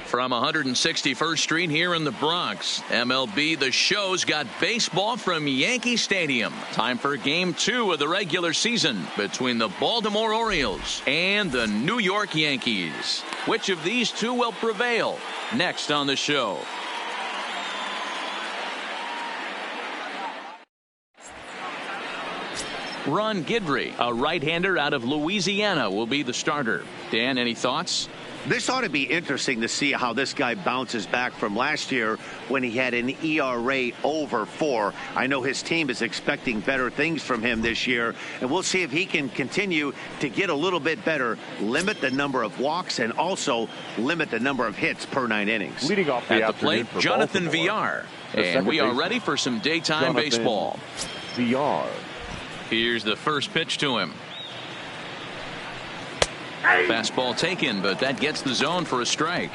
From 161st Street here in the Bronx, MLB The Show's got baseball from Yankee Stadium. Time for Game 2 of the regular season between the Baltimore Orioles and the New York Yankees. Which of these two will prevail? Next on the show. Ron Guidry, a right-hander out of Louisiana, will be the starter. Dan, any thoughts? This ought to be interesting to see how this guy bounces back from last year when he had an ERA over 4. I know his team is expecting better things from him this year, and we'll see if he can continue to get a little bit better, limit the number of walks, and also limit the number of hits per 9 innings. Leading off at the plate, Jonathan Villar. And we are ready for some daytime baseball. Villar. Here's the first pitch to him. Fastball taken, but that gets the zone for a strike.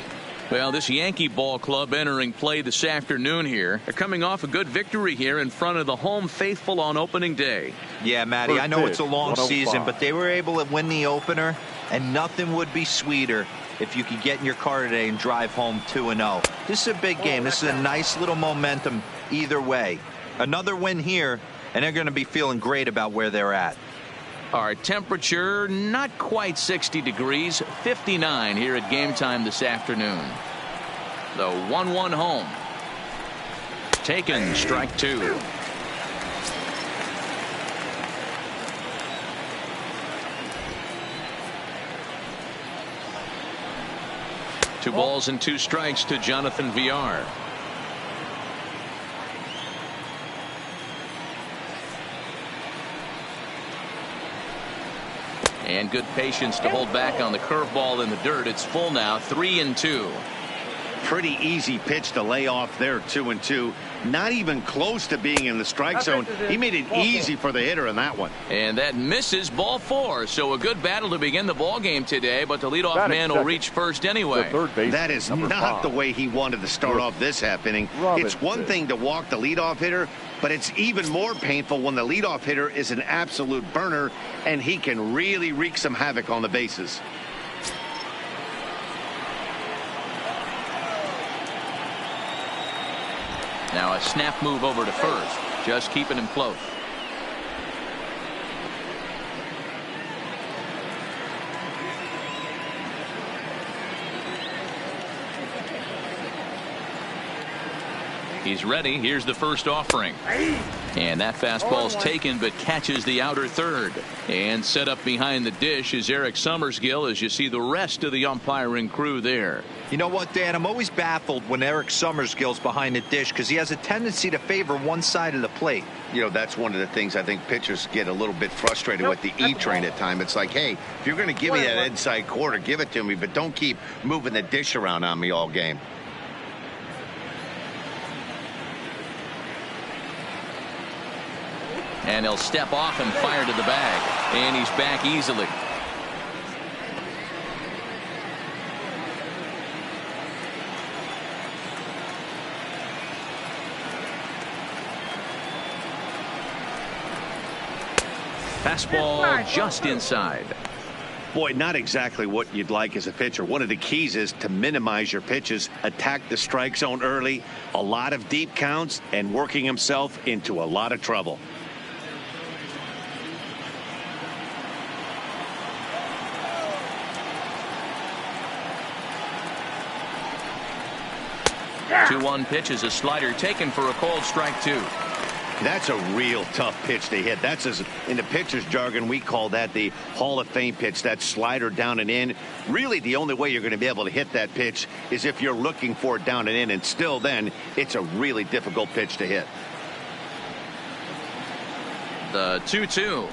Well, this Yankee ball club entering play this afternoon here. They're coming off a good victory here in front of the home faithful on opening day. Yeah, Matty, I know it's a long season, but they were able to win the opener, and nothing would be sweeter if you could get in your car today and drive home 2-0. This is a big game. This is a nice little momentum either way. Another win here, and they're going to be feeling great about where they're at. Our temperature not quite 60 degrees, 59 here at game time this afternoon. The 1-1 home. Taken, strike 2. Two balls and 2 strikes to Jonathan Villar. And good patience to hold back on the curveball in the dirt. It's full now, 3-2. Pretty easy pitch to lay off there, 2-2. Not even close to being in the strike zone. He made it easy for the hitter in that one. And that misses, ball 4. So a good battle to begin the ball game today, but the leadoff man will reach first anyway. That is not the way he wanted to start off this half inning. It's one thing to walk the leadoff hitter, but it's even more painful when the leadoff hitter is an absolute burner and he can really wreak some havoc on the bases. Now a snap move over to first, just keeping him close. He's ready. Here's the first offering. And that fastball's taken, but catches the outer third. And set up behind the dish is Eric Summersgill as you see the rest of the umpiring crew there. You know what, Dan? I'm always baffled when Eric Summersgill's behind the dish because he has a tendency to favor one side of the plate. You know, that's one of the things I think pitchers get a little bit frustrated with the E-train at times. It's like, hey, if you're going to give me that inside quarter, give it to me, but don't keep moving the dish around on me all game. And he'll step off and fire to the bag. And he's back easily. Fastball just inside. Boy, not exactly what you'd like as a pitcher. One of the keys is to minimize your pitches, attack the strike zone early, a lot of deep counts, and working himself into a lot of trouble. Yeah. 2-1 pitch is a slider taken for a called strike 2. That's a real tough pitch to hit. That's, in the pitcher's jargon, we call that the Hall of Fame pitch. That slider down and in. Really, the only way you're going to be able to hit that pitch is if you're looking for it down and in. And still then, it's a really difficult pitch to hit. The 2-2.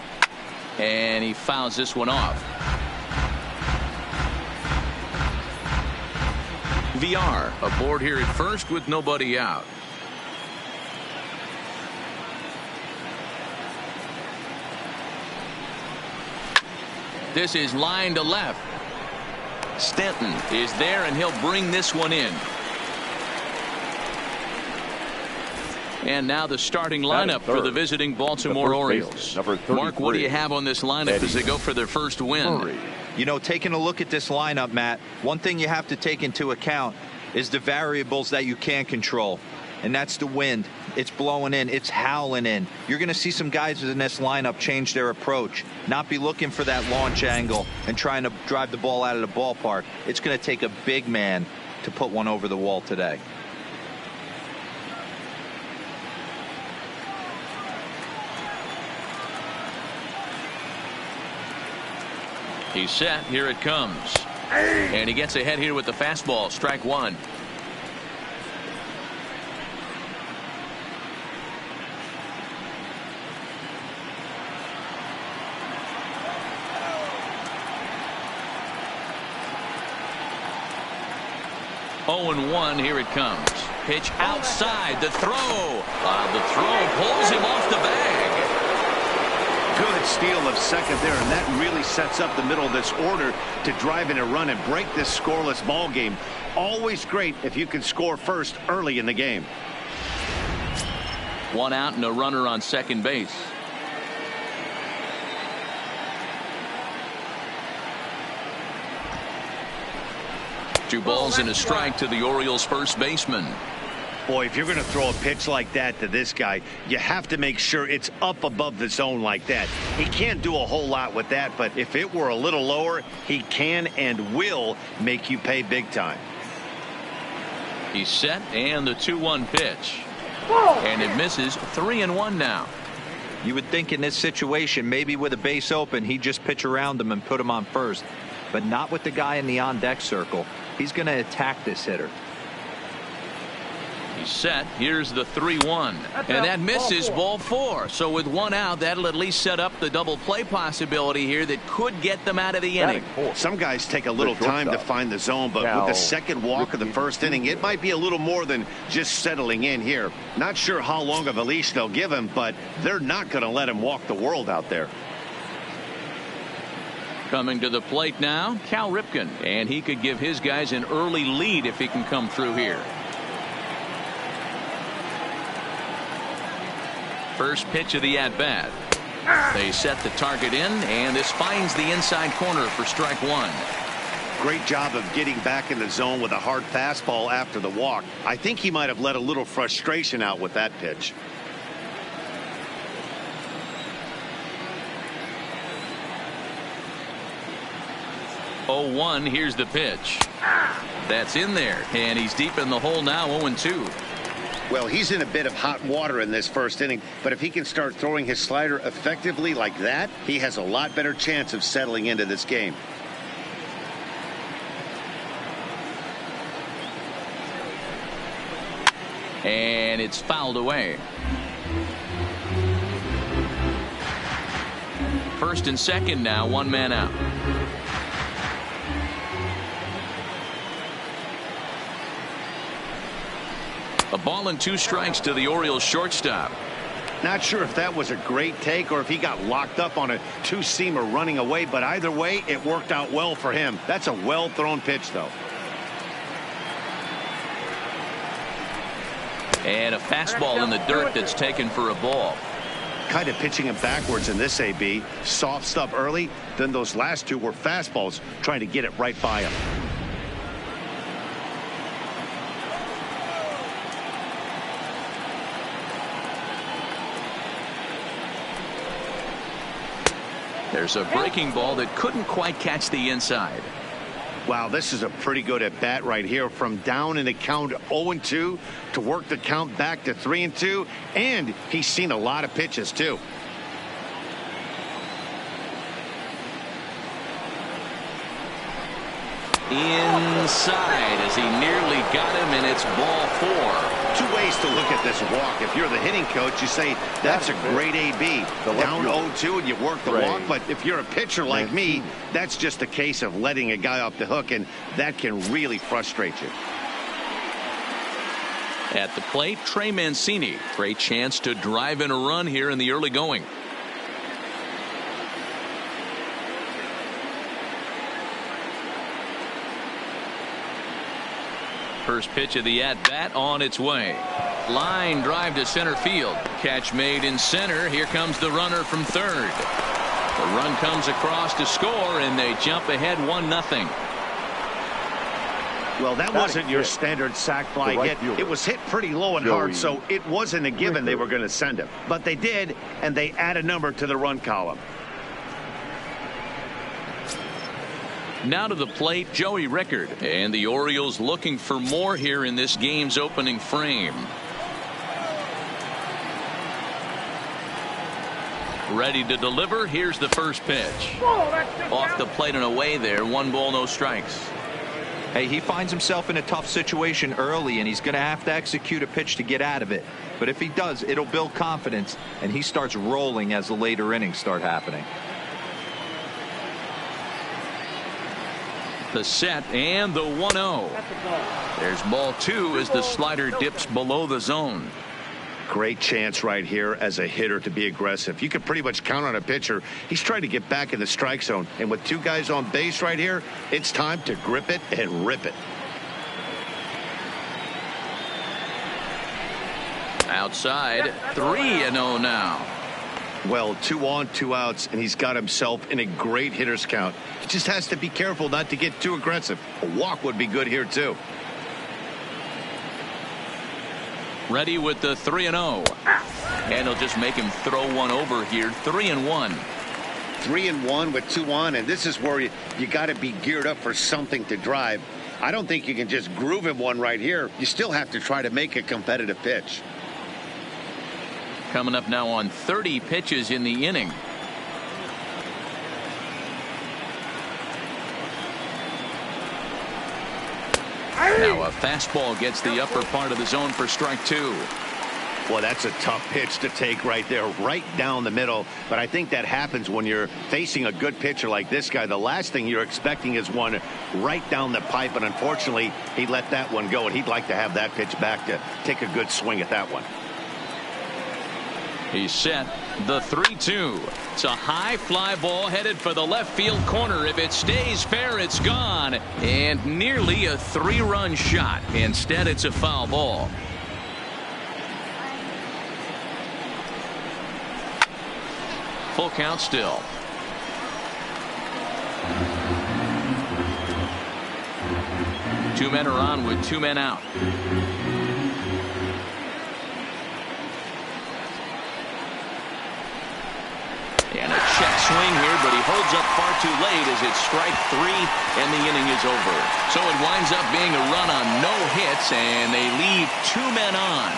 And he fouls this one off. Villar aboard here at first with nobody out. This is line to left. Stanton is there, and he'll bring this one in. And now the starting lineup for the visiting Baltimore Orioles. Mark, what do you have on this lineup as they go for their first win? You know, taking a look at this lineup, Matt, one thing you have to take into account is the variables that you can't control. And that's the wind. It's blowing in. It's howling in. You're going to see some guys in this lineup change their approach, not be looking for that launch angle and trying to drive the ball out of the ballpark. It's going to take a big man to put one over the wall today. He's set. Here it comes. And he gets ahead here with the fastball. Strike one. Oh, and 1. Here it comes. Pitch outside. The throw. The throw pulls him off the bag. Good steal of second there, and that really sets up the middle of this order to drive in a run and break this scoreless ball game. Always great if you can score first early in the game. 1 out and a runner on second base. Two balls and a strike to the Orioles first baseman. Boy, if you're going to throw a pitch like that to this guy, you have to make sure it's up above the zone like that. He can't do a whole lot with that, but if it were a little lower, he can and will make you pay big time. He's set, and the 2-1 pitch. And it misses. 3-1 now. You would think in this situation, maybe with a base open, he'd just pitch around him and put him on first. But not with the guy in the on-deck circle. He's going to attack this hitter. He's set. Here's the 3-1. And that misses. Ball 4. So with 1 out, that'll at least set up the double play possibility here that could get them out of the inning. Some guys take a little time to find the zone, but with the second walk of the first inning, it might be a little more than just settling in here. Not sure how long of a leash they'll give him, but they're not going to let him walk the world out there. Coming to the plate now, Cal Ripken. And he could give his guys an early lead if he can come through here. First pitch of the at-bat. They set the target in, and this finds the inside corner for strike 1. Great job of getting back in the zone with a hard fastball after the walk. I think he might have let a little frustration out with that pitch. Oh, 1. Here's the pitch. That's in there, and he's deep in the hole now. 0-2. Well, he's in a bit of hot water in this first inning, but if he can start throwing his slider effectively like that, he has a lot better chance of settling into this game. And it's fouled away. First and second now, 1 man out. A ball and 2 strikes to the Orioles shortstop. Not sure if that was a great take or if he got locked up on a 2-seamer running away, but either way, it worked out well for him. That's a well-thrown pitch, though. And a fastball in the dirt that's taken for a ball. Kind of pitching him backwards in this AB. Soft stuff early, then those last 2 were fastballs, trying to get it right by him. There's a breaking ball that couldn't quite catch the inside. Wow, this is a pretty good at bat right here, from down in the count 0-2 to work the count back to 3-2, and he's seen a lot of pitches too. Inside as he nearly got him, and it's ball 4. 2 ways to look at this walk. If you're the hitting coach, you say that's a great AB. Down 0-2 and you work the walk. But if you're a pitcher like me, that's just a case of letting a guy off the hook, and that can really frustrate you. At the plate, Trey Mancini. Great chance to drive in a run here in the early going. First pitch of the at-bat on its way. Line drive to center field. Catch made in center. Here comes the runner from third. The run comes across to score, and they jump ahead 1-0. Well, that wasn't your standard sac fly hit. It was hit pretty low and hard, so it wasn't a given they were going to send him. But they did, and they add a number to the run column. Now to the plate, Joey Rickard. And the Orioles looking for more here in this game's opening frame. Ready to deliver. Here's the first pitch. Off the plate and away there. 1 ball, no strikes. Hey, he finds himself in a tough situation early, and he's going to have to execute a pitch to get out of it. But if he does, it'll build confidence, and he starts rolling as the later innings start happening. The set and the 1-0. There's ball 2 as the slider dips below the zone. Great chance right here as a hitter to be aggressive. You can pretty much count on a pitcher. He's trying to get back in the strike zone. And with 2 guys on base right here, it's time to grip it and rip it. Outside, 3-0 now. Well, 2 on, 2 outs, and he's got himself in a great hitter's count. He just has to be careful not to get too aggressive. A walk would be good here, too. Ready with the 3-0. And he'll just make him throw one over here. 3-1. 3-1 with 2 on, and this is where you got to be geared up for something to drive. I don't think you can just groove him one right here. You still have to try to make a competitive pitch. Coming up now on 30 pitches in the inning. Now a fastball gets the upper part of the zone for strike 2. Well, that's a tough pitch to take right there, right down the middle. But I think that happens when you're facing a good pitcher like this guy. The last thing you're expecting is one right down the pipe. And unfortunately, he let that one go. And he'd like to have that pitch back to take a good swing at that one. He's set. The 3-2. It's a high fly ball headed for the left field corner. If it stays fair, it's gone. And nearly a 3-run shot. Instead, it's a foul ball. Full count still. Two men are on with 2 men out. And a check swing here, but he holds up far too late as it's strike 3 and the inning is over. So it winds up being a run on no hits, and they leave 2 men on.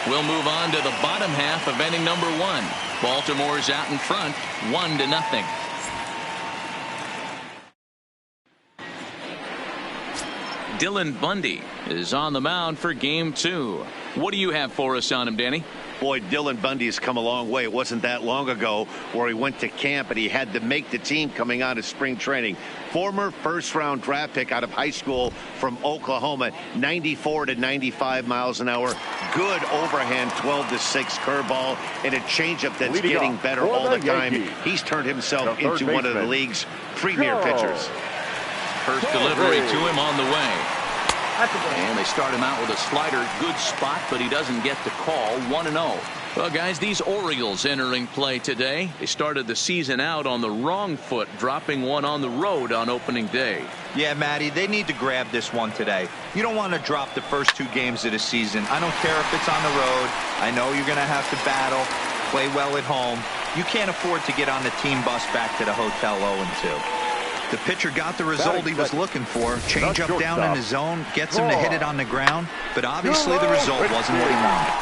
We'll move on to the bottom half of inning number 1. Baltimore's out in front, 1-0. Dylan Bundy is on the mound for game 2. What do you have for us on him, Danny? Boy, Dylan Bundy has come a long way. It wasn't that long ago where he went to camp and he had to make the team coming out of spring training. Former first-round draft pick out of high school from Oklahoma, 94 to 95 miles an hour. Good overhand 12-6 curveball and a changeup that's getting better all the time. He's turned himself into one of the league's premier pitchers. First delivery to him on the way. And they start him out with a slider. Good spot, but he doesn't get the call. 1-0. Well, guys, these Orioles entering play today. They started the season out on the wrong foot, dropping one on the road on opening day. Yeah, Matty, they need to grab this one today. You don't want to drop the first 2 games of the season. I don't care if it's on the road. I know you're going to have to battle, play well at home. You can't afford to get on the team bus back to the hotel 0-2. The pitcher got the result he was looking for. Change up down in the zone, gets him to hit it on the ground, but obviously the result wasn't what he wanted.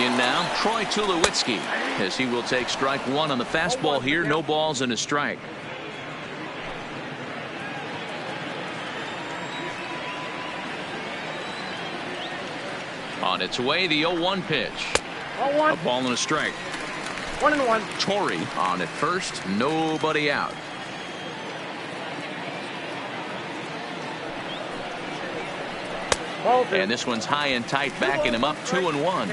In now, Troy Tulowitzki, as he will take strike 1 on the fastball here. No balls and a strike. On its way, the 0-1 pitch. A ball and a strike. 1-1. Torrey on at first. Nobody out. And this one's high and tight, backing him up 2-1.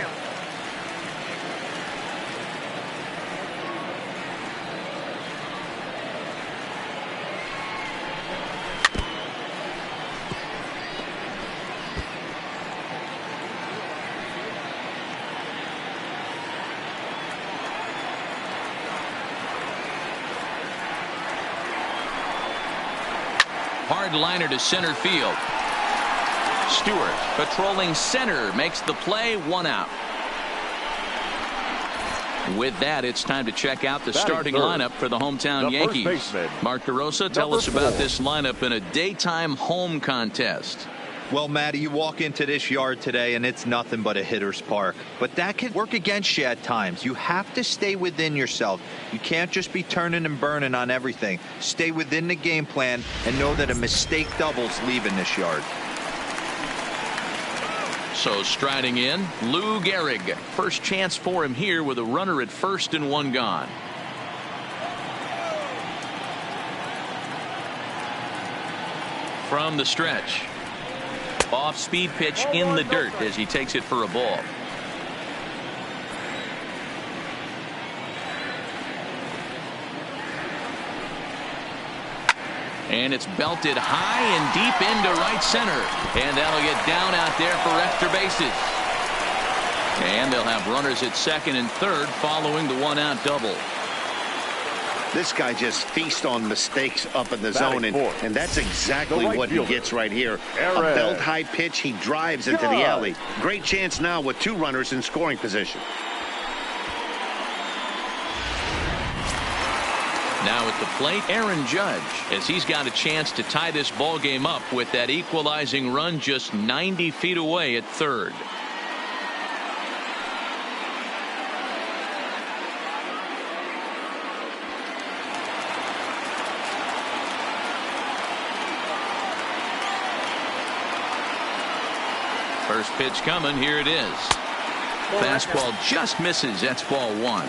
hard liner to center field. Stewart patrolling center makes the play. 1 out. With that, it's time to check out the starting lineup for the hometown Yankees. Mark DeRosa, tell us about this lineup in a daytime home contest. Well, Matty, you walk into this yard today and it's nothing but a hitter's park. But that can work against you at times. You have to stay within yourself. You can't just be turning and burning on everything. Stay within the game plan and know that a mistake doubles leaving this yard. So striding in, Lou Gehrig. First chance for him here with a runner at first and 1 gone. From the stretch. Off-speed pitch in the dirt as he takes it for a ball. And it's belted high and deep into right center. And that'll get down out there for extra bases. And they'll have runners at second and third following the 1-out double. This guy just feasts on mistakes up in the zone, and that's exactly what he gets right here. A belt high pitch, he drives into the alley. Great chance now with 2 runners in scoring position. Now at the plate, Aaron Judge, as he's got a chance to tie this ball game up with that equalizing run just 90 feet away at third. First pitch coming. Here it is. Fastball just misses. That's ball 1.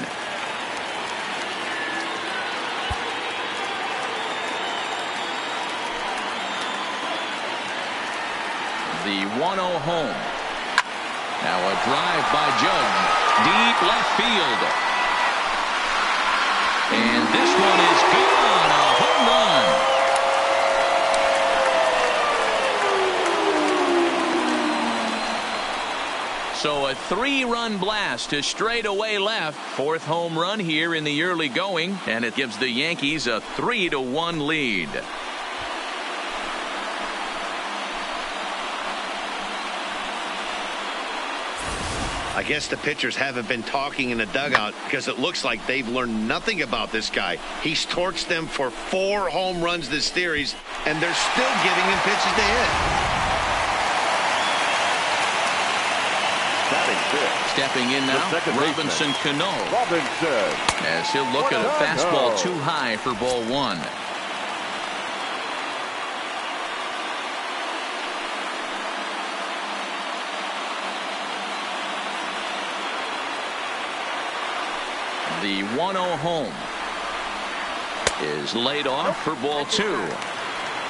The 1-0 home. Now a drive by Judge. Deep left field. And this one is gone. A home run. So a 3-run blast to straightaway left. 4th home run here in the early going. And it gives the Yankees a 3-1 lead. I guess the pitchers haven't been talking in the dugout because it looks like they've learned nothing about this guy. He's torched them for 4 home runs this series, and they're still giving him pitches to hit. Stepping in now, Robinson Cano. As he'll look at a fastball too high for ball 1. The 1-0 home is laid off for ball 2.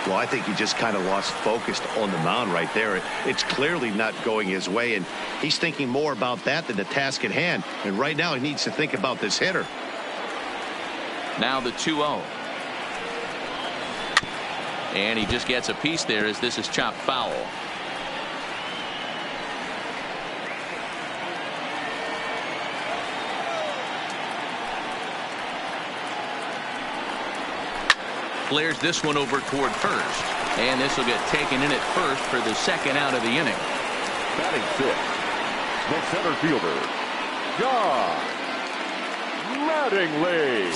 Well, I think he just kind of lost focus on the mound right there. It's clearly not going his way, and he's thinking more about that than the task at hand. And right now he needs to think about this hitter. Now the 2-0. And he just gets a piece there as this is chopped foul. Flares this one over toward first. And this will get taken in at first for the 2nd out of the inning. Batting 6th, the center fielder, John Mattingly.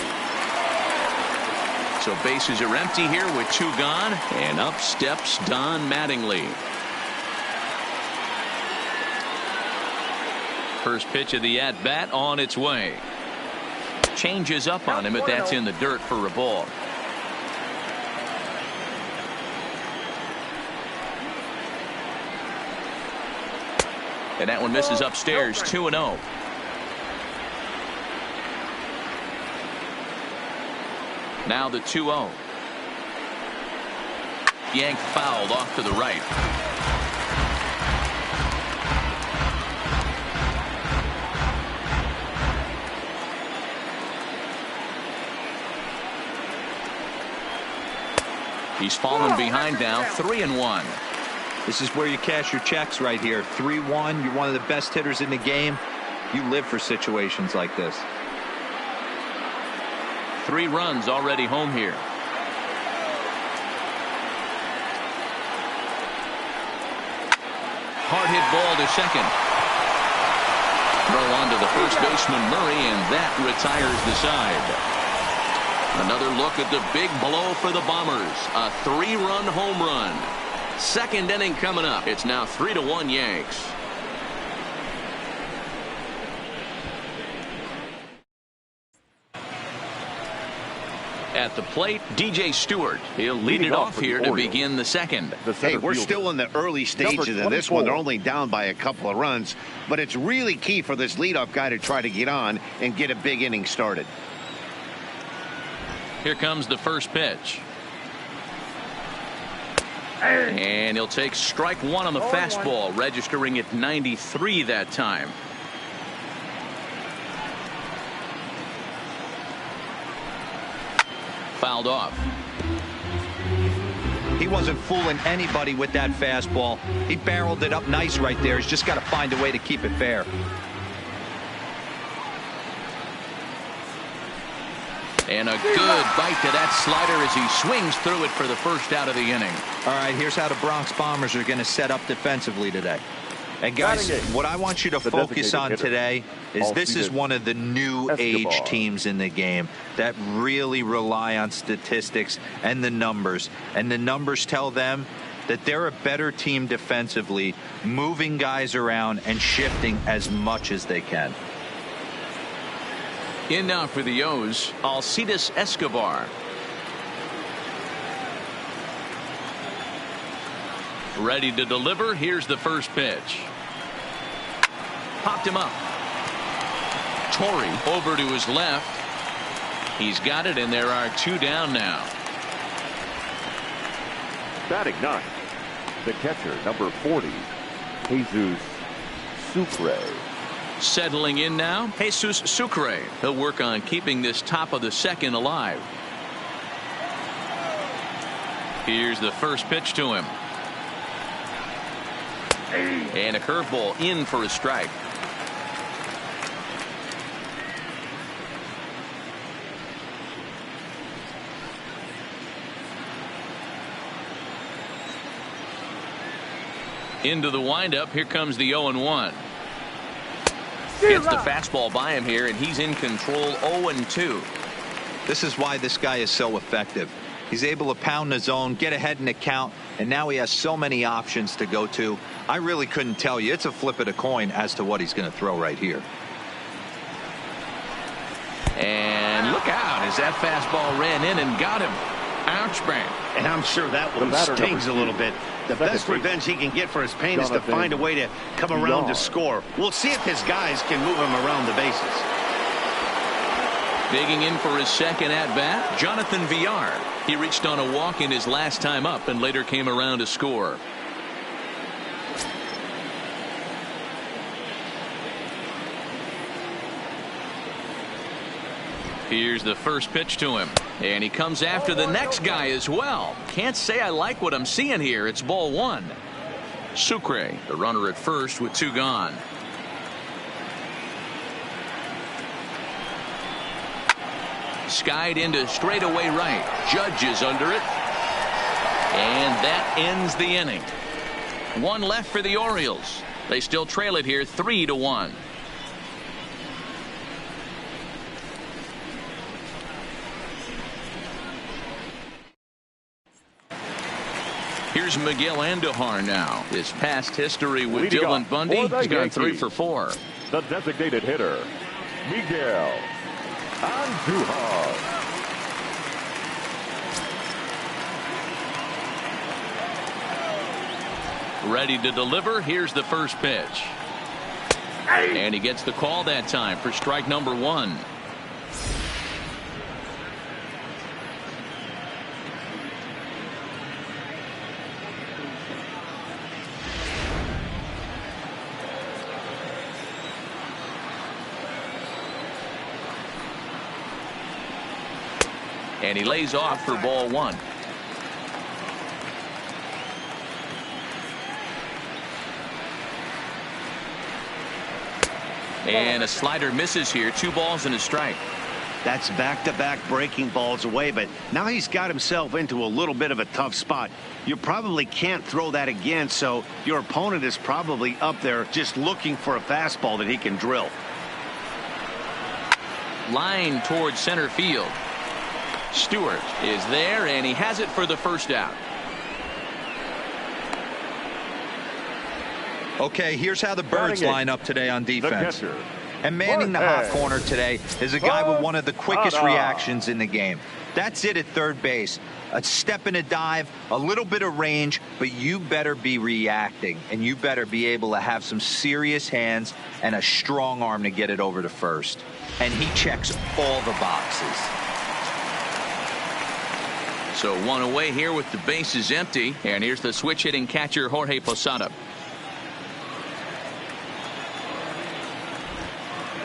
So bases are empty here with 2 gone. And up steps Don Mattingly. First pitch of the at-bat on its way. Changes up on him, but that's in the dirt for a ball. And that one misses upstairs. 2-0. Now the 2-0. Yanked fouled off to the right. He's fallen behind now. 3-1. This is where you cash your checks right here. 3-1. You're one of the best hitters in the game. You live for situations like this. 3 runs already home here. Hard hit ball to second. Throw on to the first baseman Murray, and that retires the side. Another look at the big blow for the Bombers. A 3-run home run. Second inning coming up. It's now 3-1 Yanks. At the plate, DJ Stewart. He'll lead it off here to begin the second. Hey, we're still in the early stages of this one. They're only down by a couple of runs, but it's really key for this leadoff guy to try to get on and get a big inning started. Here comes the first pitch. And he'll take strike one on the fastball, registering at 93 that time. Fouled off. He wasn't fooling anybody with that fastball. He barreled it up nice right there. He's just got to find a way to keep it fair. And a good bite to that slider as he swings through it for the first out of the inning. All right, here's how the Bronx Bombers are going to set up defensively today. And guys, what I want you to focus on today is this is one of the new age teams in the game that really rely on statistics and the numbers. And the numbers tell them that they're a better team defensively, moving guys around and shifting as much as they can. In now for the O's, Alcides Escobar. Ready to deliver. Here's the first pitch. Popped him up. Torrey over to his left. He's got it, and there are two down now. Batting ninth, the catcher, number 40, Jesus Sucre. Settling in now, Jesus Sucre. He'll work on keeping this top of the second alive. Here's the first pitch to him. And a curveball in for a strike. Into the windup. Here comes the 0-1. Gets the fastball by him here, and he's in control. 0-2. This is why this guy is so effective. He's able to pound the zone, get ahead in the count, and now he has so many options to go to. I really couldn't tell you. It's a flip of the coin as to what he's going to throw right here. And look out as that fastball ran in and got him. Ouch, man. And I'm sure that one stings a little bit. The best revenge he can get for his pain is to find a way to come around to score. We'll see if his guys can move him around the bases. Digging in for his second at-bat, Jonathan Villar. He reached on a walk in his last time up and later came around to score. Here's the first pitch to him. And he comes after the next guy as well. Can't say I like what I'm seeing here. It's ball one. Sucre, the runner at first with two gone. Skied into straightaway right. Judge is under it. And that ends the inning. One left for the Orioles. They still trail it here 3-1. Here's Miguel Andujar now. His past history with Dylan Bundy. He's gone 3 for 4. The designated hitter, Miguel Andujar. Ready to deliver. Here's the first pitch. And he gets the call that time for strike number 1. And he lays off for ball 1. And a slider misses here. 2 balls and a strike. That's back-to-back breaking balls away, but now he's got himself into a little bit of a tough spot. You probably can't throw that again, so your opponent is probably up there just looking for a fastball that he can drill. Line towards center field. Stewart is there, and he has it for the first out. Okay, here's how the Birds line up today on defense. And manning the hot corner today is a guy with one of the quickest reactions in the game. That's it at third base. A step and a dive, a little bit of range, but you better be reacting, and you better be able to have some serious hands and a strong arm to get it over to first. And he checks all the boxes. So one away here with the bases empty, and here's the switch hitting catcher Jorge Posada.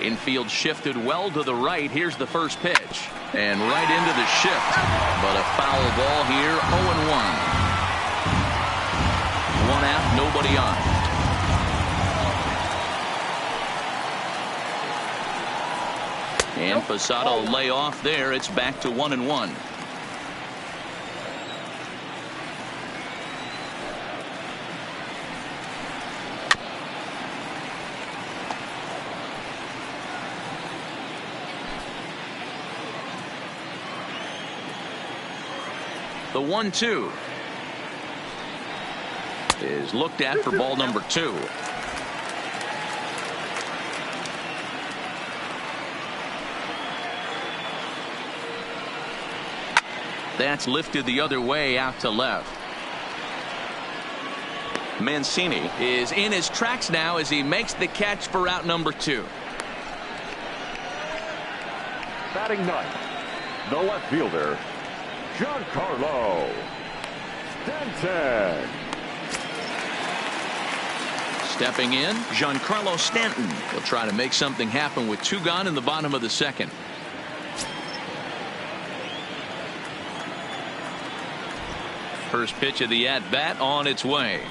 Infield shifted well to the right. Here's the first pitch. And right into the shift. But a foul ball here, 0-1. One out, nobody on. And Posada will lay off there. It's back to 1-1. The 1-2 is looked at for ball number 2. That's lifted the other way out to left. Mancini is in his tracks now as he makes the catch for out number 2. Batting ninth, the left fielder, Giancarlo Stanton. Stepping in, Giancarlo Stanton. He'll try to make something happen with 2 gone in the bottom of the second. First pitch of the at-bat on its way.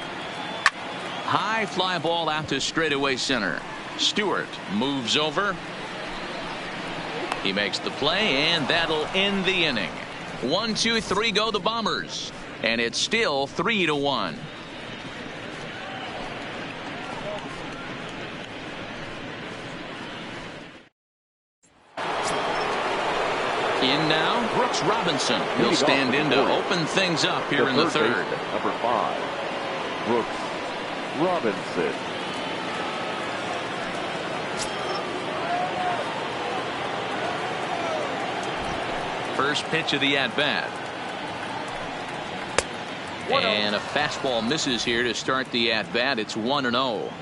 High fly ball out to straightaway center. Stewart moves over. He makes the play, and that'll end the inning. 1, 2, 3 go the Bombers, and it's still 3-1. In now, Brooks Robinson. He'll stand in to open things up here in the third. Number 5, Brooks Robinson. First pitch of the at-bat. And a fastball misses here to start the at-bat. It's 1-0.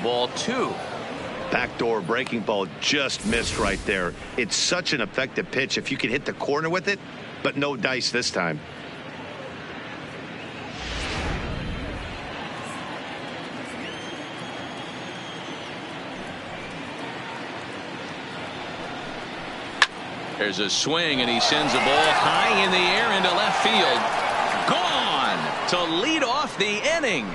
Ball 2. Backdoor breaking ball just missed right there. It's such an effective pitch if you can hit the corner with it, but no dice this time. There's a swing, and he sends a ball high in the air into left field. Gone to lead off the inning.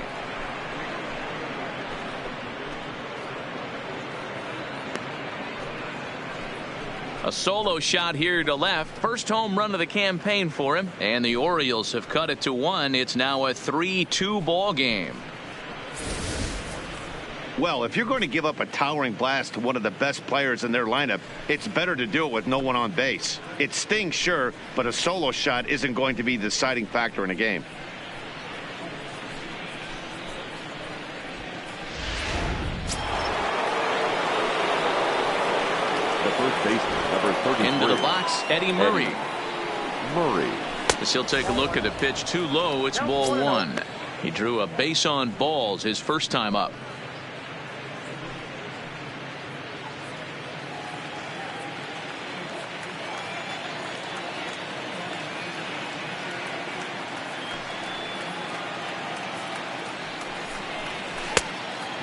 A solo shot here to left. First home run of the campaign for him. And the Orioles have cut it to 1. It's now a 3-2 ball game. Well, if you're going to give up a towering blast to one of the best players in their lineup, it's better to do it with no one on base. It stings, sure, but a solo shot isn't going to be the deciding factor in a game. The first baseman, number 33. Into the box, Eddie Murray. Murray. As he'll take a look at the pitch too low, it's ball 1. He drew a base on balls his first time up.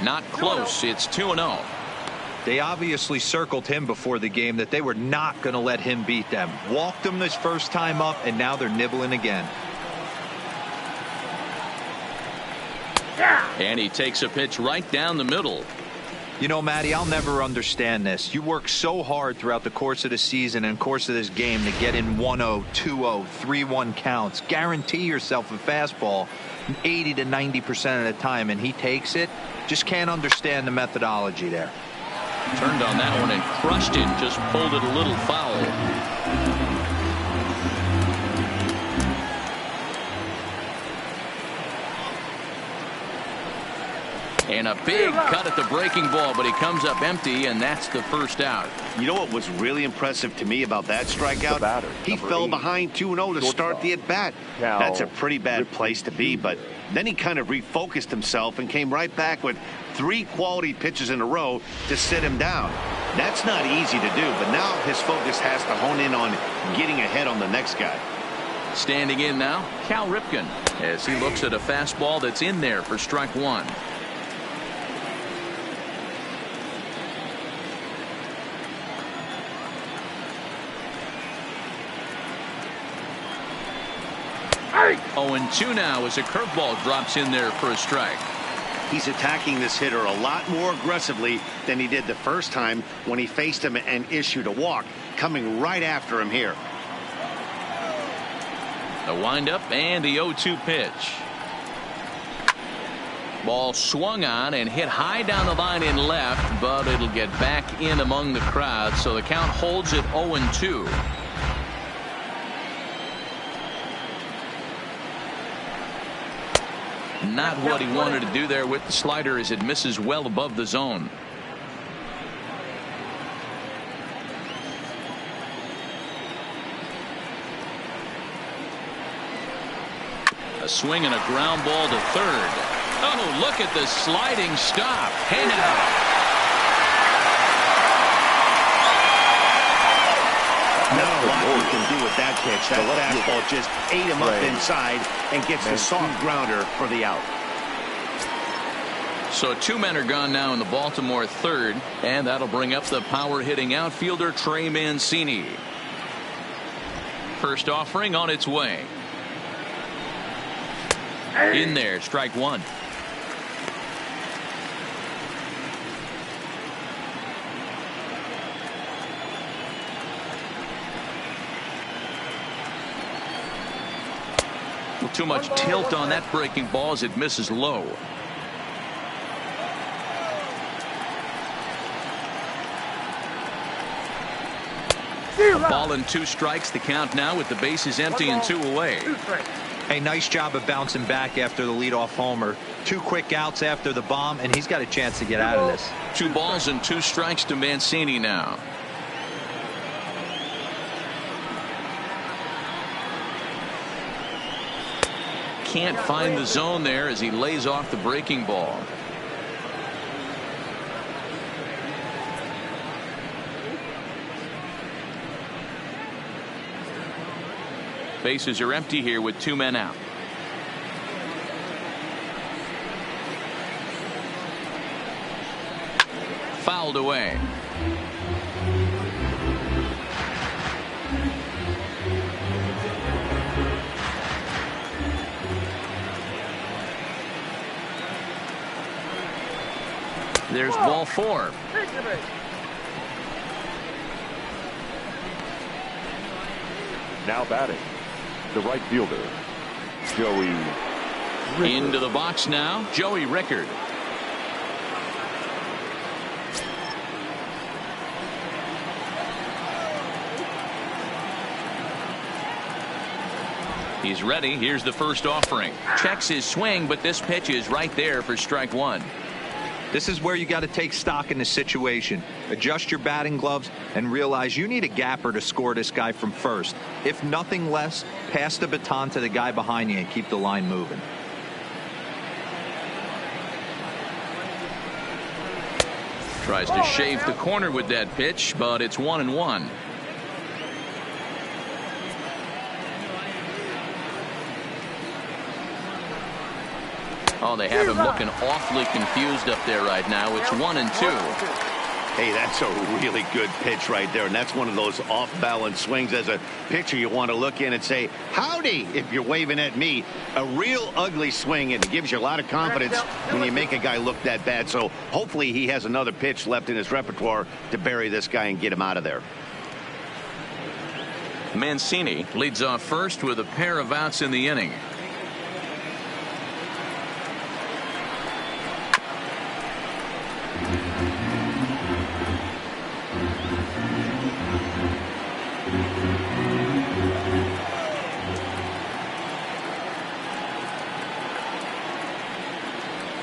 Not close. It's 2-0. They obviously circled him before the game that they were not going to let him beat them. Walked him this first time up, and now they're nibbling again. And he takes a pitch right down the middle. You know, Matty, I'll never understand this. You work so hard throughout the course of the season and course of this game to get in 1-0, 2-0, 3-1 counts. Guarantee yourself a fastball 80 to 90% of the time, and he takes it. Just can't understand the methodology there. Turned on that one and crushed it. Just pulled it a little foul. And a big cut at the breaking ball, but he comes up empty, and that's the first out. You know what was really impressive to me about that strikeout? He fell behind 2-0 to start the at-bat. That's a pretty bad place to be, but then he kind of refocused himself and came right back with 3 quality pitches in a row to sit him down. That's not easy to do, but now his focus has to hone in on getting ahead on the next guy. Standing in now, Cal Ripken, as he looks at a fastball that's in there for strike one. Hey! 0-2 now as a curveball drops in there for a strike. He's attacking this hitter a lot more aggressively than he did the first time when he faced him and issued a walk, coming right after him here. The windup and the 0-2 pitch. Ball swung on and hit high down the line in left, but it'll get back in among the crowd, so the count holds at 0-2. Not what he wanted to do there with the slider, as it misses well above the zone. A swing and a ground ball to third. Oh, look at the sliding stop. Hey now. Not a lot you can do with that pitch. That fastball just ate him up inside and gets the soft grounder for the out. So 2 men are gone now in the Baltimore third, and that'll bring up the power hitting outfielder Trey Mancini. First offering on its way. In there, strike one. Too much tilt on that breaking ball as it misses low. A ball and 2 strikes, the count now with the bases empty and 2 away. Hey, nice job of bouncing back after the leadoff homer. 2 quick outs after the bomb, and he's got a chance to get out of this. 2 balls and 2 strikes to Mancini now. Can't find the zone there as he lays off the breaking ball. Bases are empty here with 2 men out. Fouled away. There's ball 4. Now batting, the right fielder, Joey Rickard. Into the box now, Joey Rickard. He's ready. Here's the first offering. Checks his swing, but this pitch is right there for strike one. This is where you got to take stock in the situation. Adjust your batting gloves and realize you need a gapper to score this guy from first. If nothing less, pass the baton to the guy behind you and keep the line moving. Tries to shave the corner with that pitch, but it's 1-1. Oh, they have him looking awfully confused up there right now. It's 1-2. Hey, that's a really good pitch right there, and that's one of those off-balance swings. As a pitcher, you want to look in and say, howdy, if you're waving at me. A real ugly swing, and it gives you a lot of confidence when you make a guy look that bad. So hopefully he has another pitch left in his repertoire to bury this guy and get him out of there. Mancini leads off first with a pair of outs in the inning.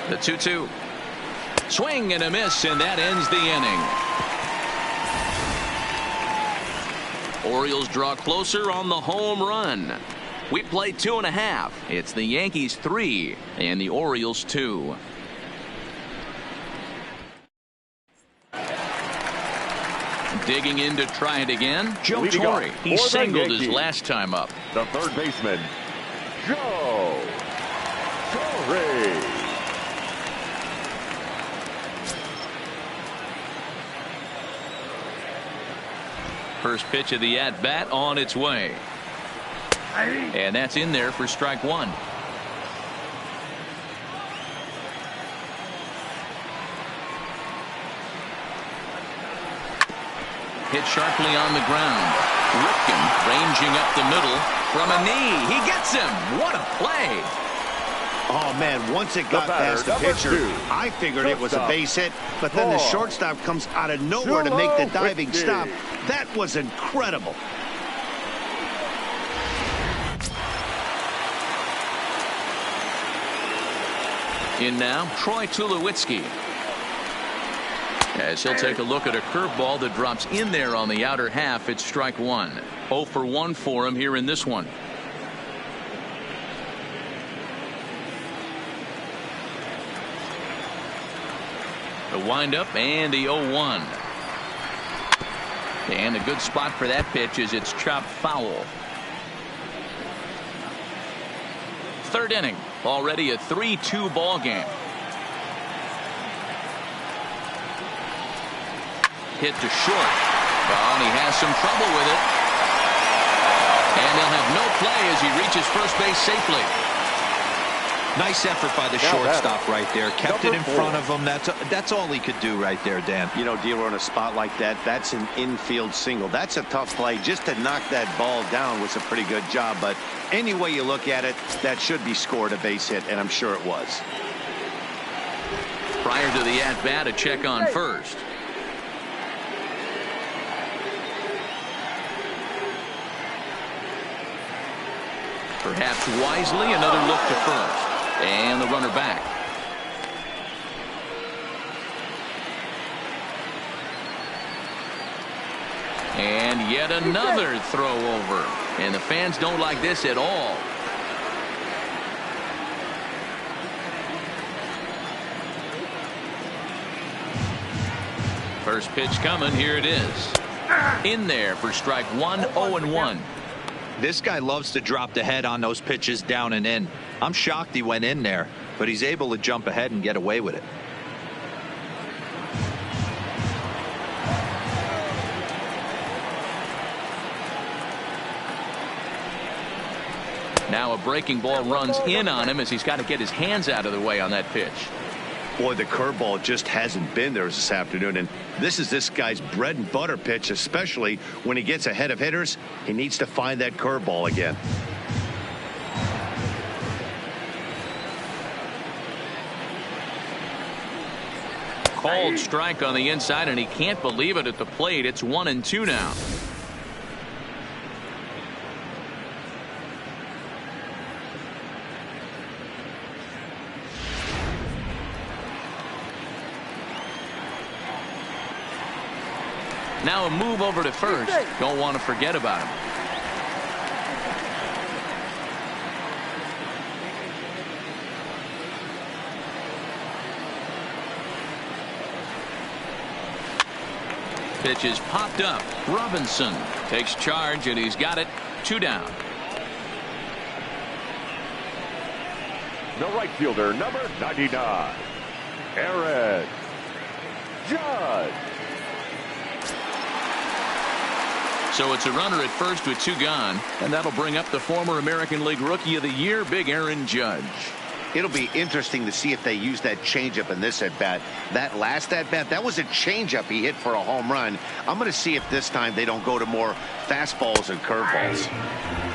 The 2-2. Swing and a miss, and that ends the inning. Orioles draw closer on the home run. We play 2.5. It's the Yankees 3 and the Orioles 2. Digging in to try it again, Joe Torre. He singled his last time up. The third baseman, Joe Torre. First pitch of the at-bat on its way. And that's in there for strike one. Hit sharply on the ground. Ripken ranging up the middle from a knee. He gets him. What a play. Oh, man, once it got past the pitcher, I figured it was a base hit, but then the shortstop comes out of nowhere to make the diving stop. That was incredible. In now, Troy Tulowitzki. As he'll take a look at a curveball that drops in there on the outer half, it's strike one. 0 for 1 for him here in this one. The windup and the 0-1. And a good spot for that pitch is it's chopped foul. Third inning, already a 3-2 ball game. Hit to short. Oh, and he has some trouble with it. And they'll have no play as he reaches first base safely. Nice effort by the shortstop right there. Kept it in front of him. That's all he could do right there, Dan. You know, dealer on a spot like that, that's an infield single. That's a tough play. Just to knock that ball down was a pretty good job. But any way you look at it, that should be scored a base hit, and I'm sure it was. Prior to the at-bat, a check on first. Perhaps wisely, another look to first. And the runner back. And yet another throw over. And the fans don't like this at all. First pitch coming. Here it is. In there for strike one. 0-1. This guy loves to drop the head on those pitches down and in. I'm shocked he went in there, but he's able to jump ahead and get away with it. Now a breaking ball runs in on him as he's got to get his hands out of the way on that pitch. Boy, the curveball just hasn't been there this afternoon, and this is this guy's bread and butter pitch, especially when he gets ahead of hitters. He needs to find that curveball again. Called strike on the inside, and he can't believe it at the plate. It's 1-2 now. Now a move over to first. Don't want to forget about him. Pitch is popped up. Robinson takes charge, and he's got it. 2 down. The right fielder, number 99, Aaron Judge. So it's a runner at first with 2 gone, and that'll bring up the former American League Rookie of the Year, Big Aaron Judge. It'll be interesting to see if they use that changeup in this at-bat. That last at-bat, that was a changeup he hit for a home run. I'm going to see if this time they don't go to more fastballs and curveballs.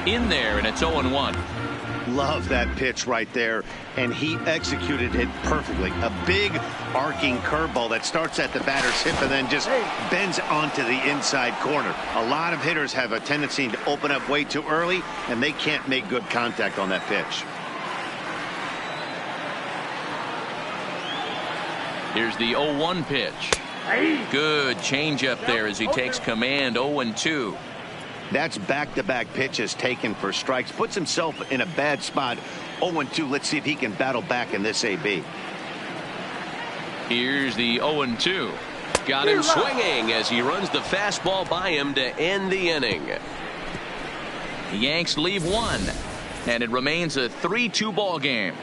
In there, and it's 0-1. Love that pitch right there, and he executed it perfectly. A big arcing curveball that starts at the batter's hip and then just bends onto the inside corner. A lot of hitters have a tendency to open up way too early, and they can't make good contact on that pitch. Here's the 0-1 pitch. Good changeup there as he takes command. 0-2. That's back-to-back pitches taken for strikes. Puts himself in a bad spot. 0-2. Let's see if he can battle back in this AB. Here's the 0-2. Got him swinging as he runs the fastball by him to end the inning. The Yanks leave 1, and it remains a 3-2 ball game.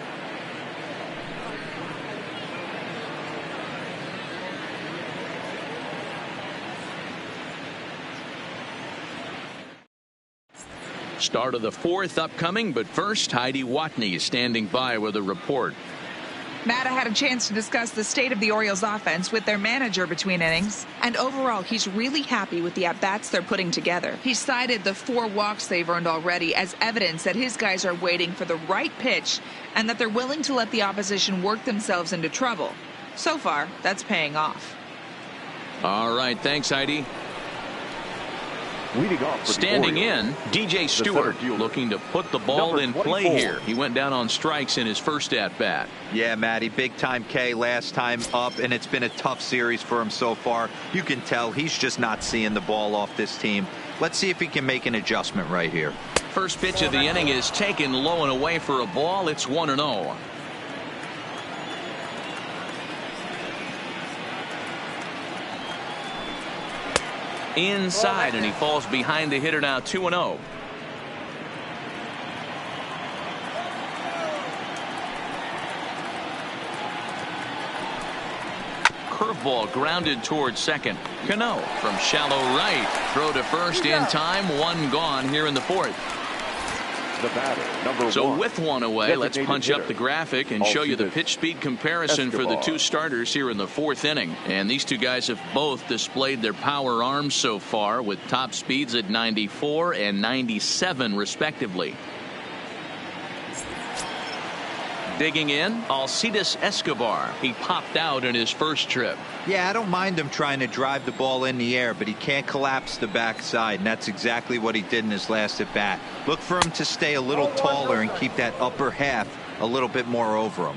Start of the 4th upcoming, but first, Heidi Watney is standing by with a report. Matt, I had a chance to discuss the state of the Orioles offense with their manager between innings, and overall he's really happy with the at-bats they're putting together. He cited the 4 walks they've earned already as evidence that his guys are waiting for the right pitch and that they're willing to let the opposition work themselves into trouble. So far, that's paying off. All right, thanks, Heidi. Standing in, DJ Stewart looking to put the ball in play here. He went down on strikes in his first at-bat. Yeah, Matty, big-time K last time up, and it's been a tough series for him so far. You can tell he's just not seeing the ball off this team. Let's see if he can make an adjustment right here. First pitch of the inning is taken low and away for a ball. It's 1-0. Inside, and he falls behind the hitter now. 2-0. Curveball grounded towards second. Cano from shallow right. Throw to first in time. 1 gone here in the 4th. The batter, number 1. So with 1 away, let's punch up the graphic and show you the pitch speed comparison for the 2 starters here in the 4th inning. And these 2 guys have both displayed their power arms so far with top speeds at 94 and 97 respectively. Digging in, Alcides Escobar. He popped out in his first trip. Yeah, I don't mind him trying to drive the ball in the air, but he can't collapse the backside, and that's exactly what he did in his last at bat. Look for him to stay a little taller and keep that upper half a little bit more over him.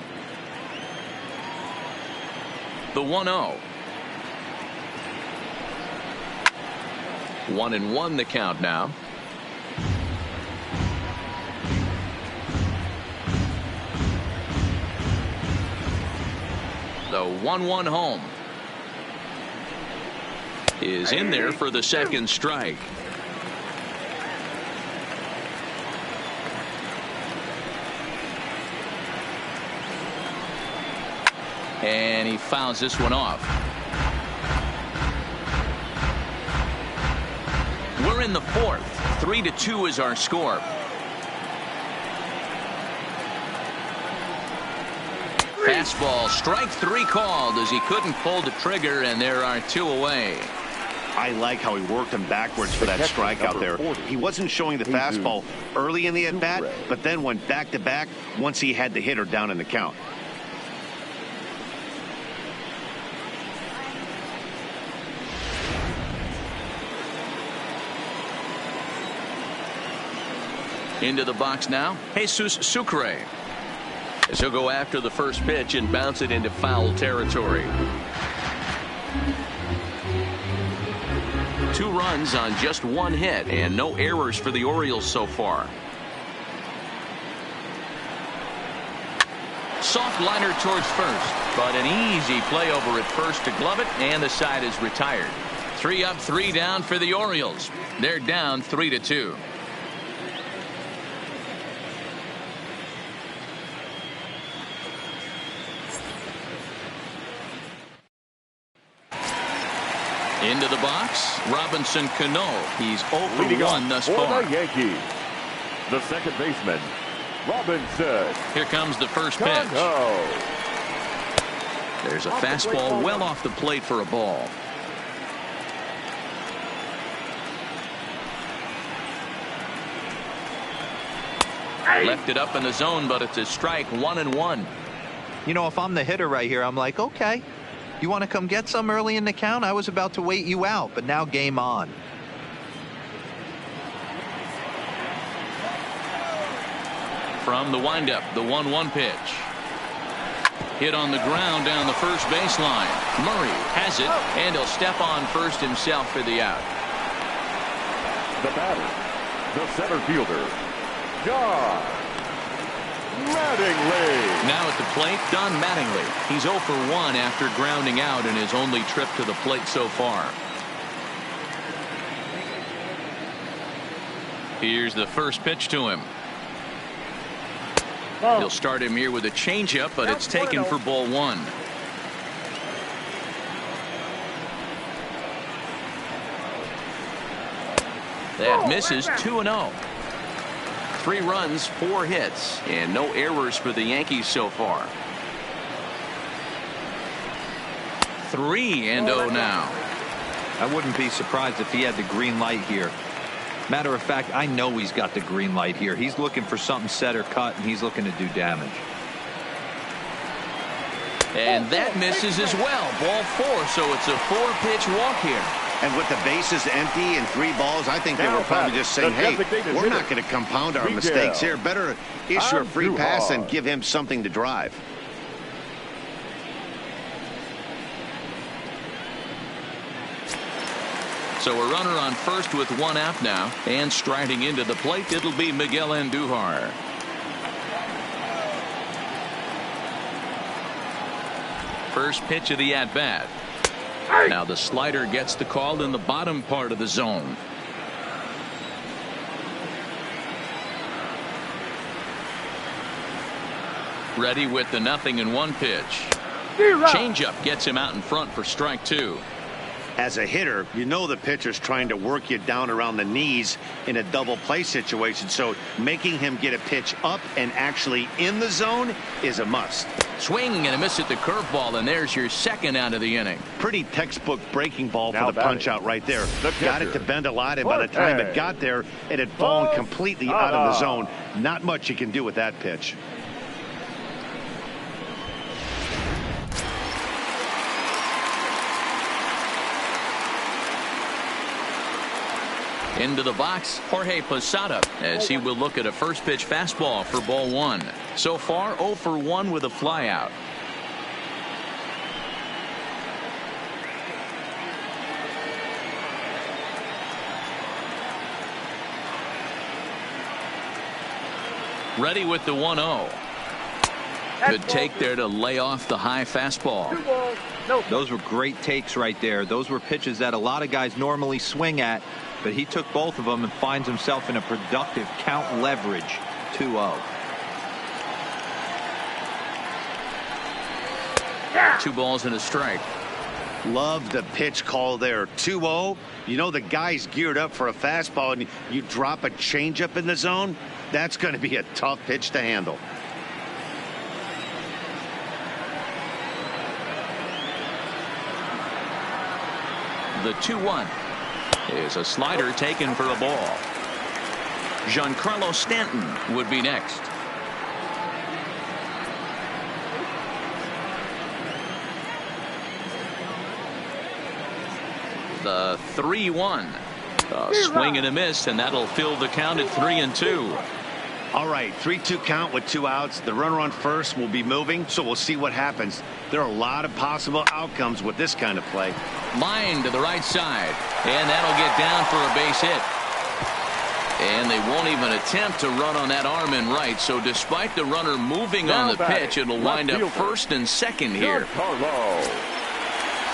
The 1-0. 1-1 the count now. The 1-1 home is in there for the second strike. And he fouls this one off. We're in the 4th. 3-2 is our score. Fastball, strike 3 called as he couldn't pull the trigger, and there are 2 away. I like how he worked him backwards for that strike out there. He wasn't showing the fastball early in the at-bat, but then went back-to-back once he had the hitter down in the count. Into the box now, Jesus Sucre. As he'll go after the first pitch and bounce it into foul territory. 2 runs on just 1 hit and no errors for the Orioles so far. Soft liner towards first, but an easy play over at first to glove it, and the side is retired. 3 up, 3 down for the Orioles. They're down 3-2. Into the box, Robinson Cano. He's 0 for 1 thus far. For the Yankees, the second baseman, Robinson. Here comes the first pitch. There's a fastball well off the plate for a ball. Left it up in the zone, but it's a strike, 1-1. You know, if I'm the hitter right here, I'm like, okay, you want to come get some early in the count? I was about to wait you out, but now game on. From the windup, the 1-1 pitch. Hit on the ground down the first baseline. Murray has it, and he'll step on first himself for the out. The batter, the center fielder, John Mattingly. Now at the plate, Don Mattingly. He's 0 for 1 after grounding out in his only trip to the plate so far. Here's the first pitch to him. He'll start him here with a changeup, but it's taken for ball 1. That misses. 2-0. 3 runs, 4 hits, and no errors for the Yankees so far. 3-0 now. I wouldn't be surprised if he had the green light here. Matter of fact, I know he's got the green light here. He's looking for something set or cut, and he's looking to do damage. And that misses as well. Ball 4, so it's a 4-pitch walk here. And with the bases empty and 3 balls, I think they were probably just saying, hey, we're not going to compound our mistakes here. Better issue a free pass and give him something to drive. So a runner on first with 1 out now, and striding into the plate, it'll be Miguel Andujar. First pitch of the at-bat. Now the slider gets the call in the bottom part of the zone. Ready with the 0-1 pitch. Changeup gets him out in front for strike 2. As a hitter, you know the pitcher's trying to work you down around the knees in a double play situation, so making him get a pitch up and actually in the zone is a must. Swing and a miss at the curveball, and there's your second out of the inning. Pretty textbook breaking ball Now for the punch out right there. Got it to bend a lot, and by the time it got there, it had fallen completely out of the zone. Not much you can do with that pitch. Into the box, Jorge Posada, as he will look at a first pitch fastball for ball 1. So far, 0 for 1 with a flyout. Ready with the 1-0. Good take there to lay off the high fastball. Those were great takes right there. Those were pitches that a lot of guys normally swing at, but he took both of them and finds himself in a productive count leverage. 2-0. 2 balls and a strike. Love the pitch call there. 2-0. You know the guy's geared up for a fastball, and you drop a changeup in the zone. That's going to be a tough pitch to handle. The 2-1 is a slider taken for a ball. Giancarlo Stanton would be next. The 3-1. A swing and a miss, and that'll fill the count at 3-2. All right, 3-2 count with 2 outs. The runner on first will be moving, so we'll see what happens. There are a lot of possible outcomes with this kind of play. Line to the right side, and that'll get down for a base hit. And they won't even attempt to run on that arm in right, so despite the runner moving on the pitch, it'll wind up first and second here.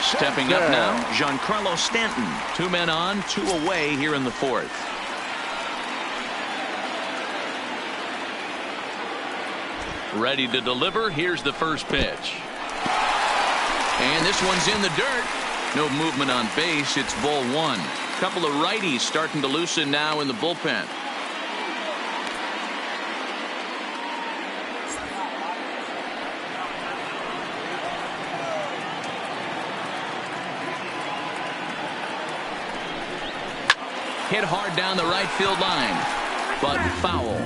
Stepping up now, Giancarlo Stanton. 2 men on, 2 away here in the 4th. Ready to deliver. Here's the first pitch. And this one's in the dirt. No movement on base. It's ball one. Couple of righties starting to loosen now in the bullpen. Hit hard down the right field line, but foul.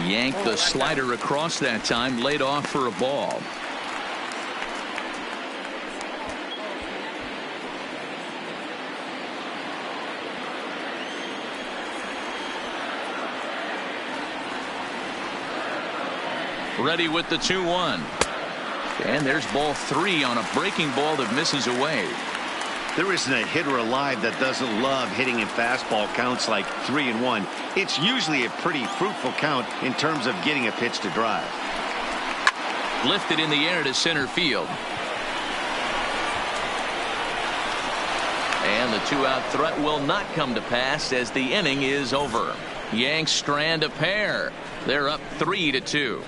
Yanked the slider across that time, laid off for a ball. Ready with the 2-1. And there's ball three on a breaking ball that misses away. There isn't a hitter alive that doesn't love hitting in fastball counts like 3-1. It's usually a pretty fruitful count in terms of getting a pitch to drive. Lifted in the air to center field. And the two-out threat will not come to pass as the inning is over. Yanks strand a pair. They're up 3-2.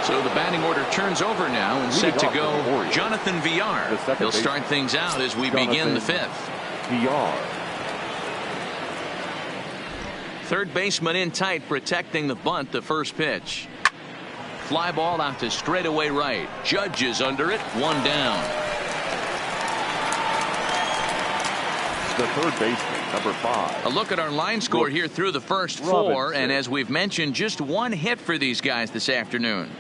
So the batting order turns over now and set to go Jonathan Villar. He'll start things out as we begin the fifth. Villar. Third baseman in tight, protecting the bunt. The first pitch. Fly ball out to straightaway right. Judge is under it. One down. The third baseman, number 5. A look at our line score here through the first four, and as we've mentioned, just one hit for these guys this afternoon.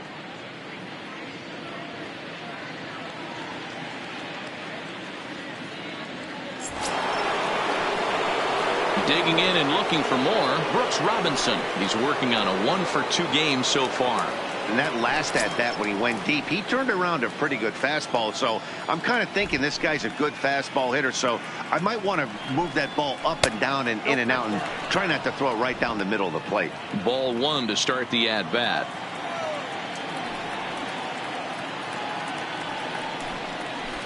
Digging in and looking for more, Brooks Robinson. He's working on a 1-for-2 game so far. And that last at bat when he went deep, he turned around a pretty good fastball. So I'm kind of thinking this guy's a good fastball hitter. So I might want to move that ball up and down and in and out and try not to throw it right down the middle of the plate. Ball one to start the at bat.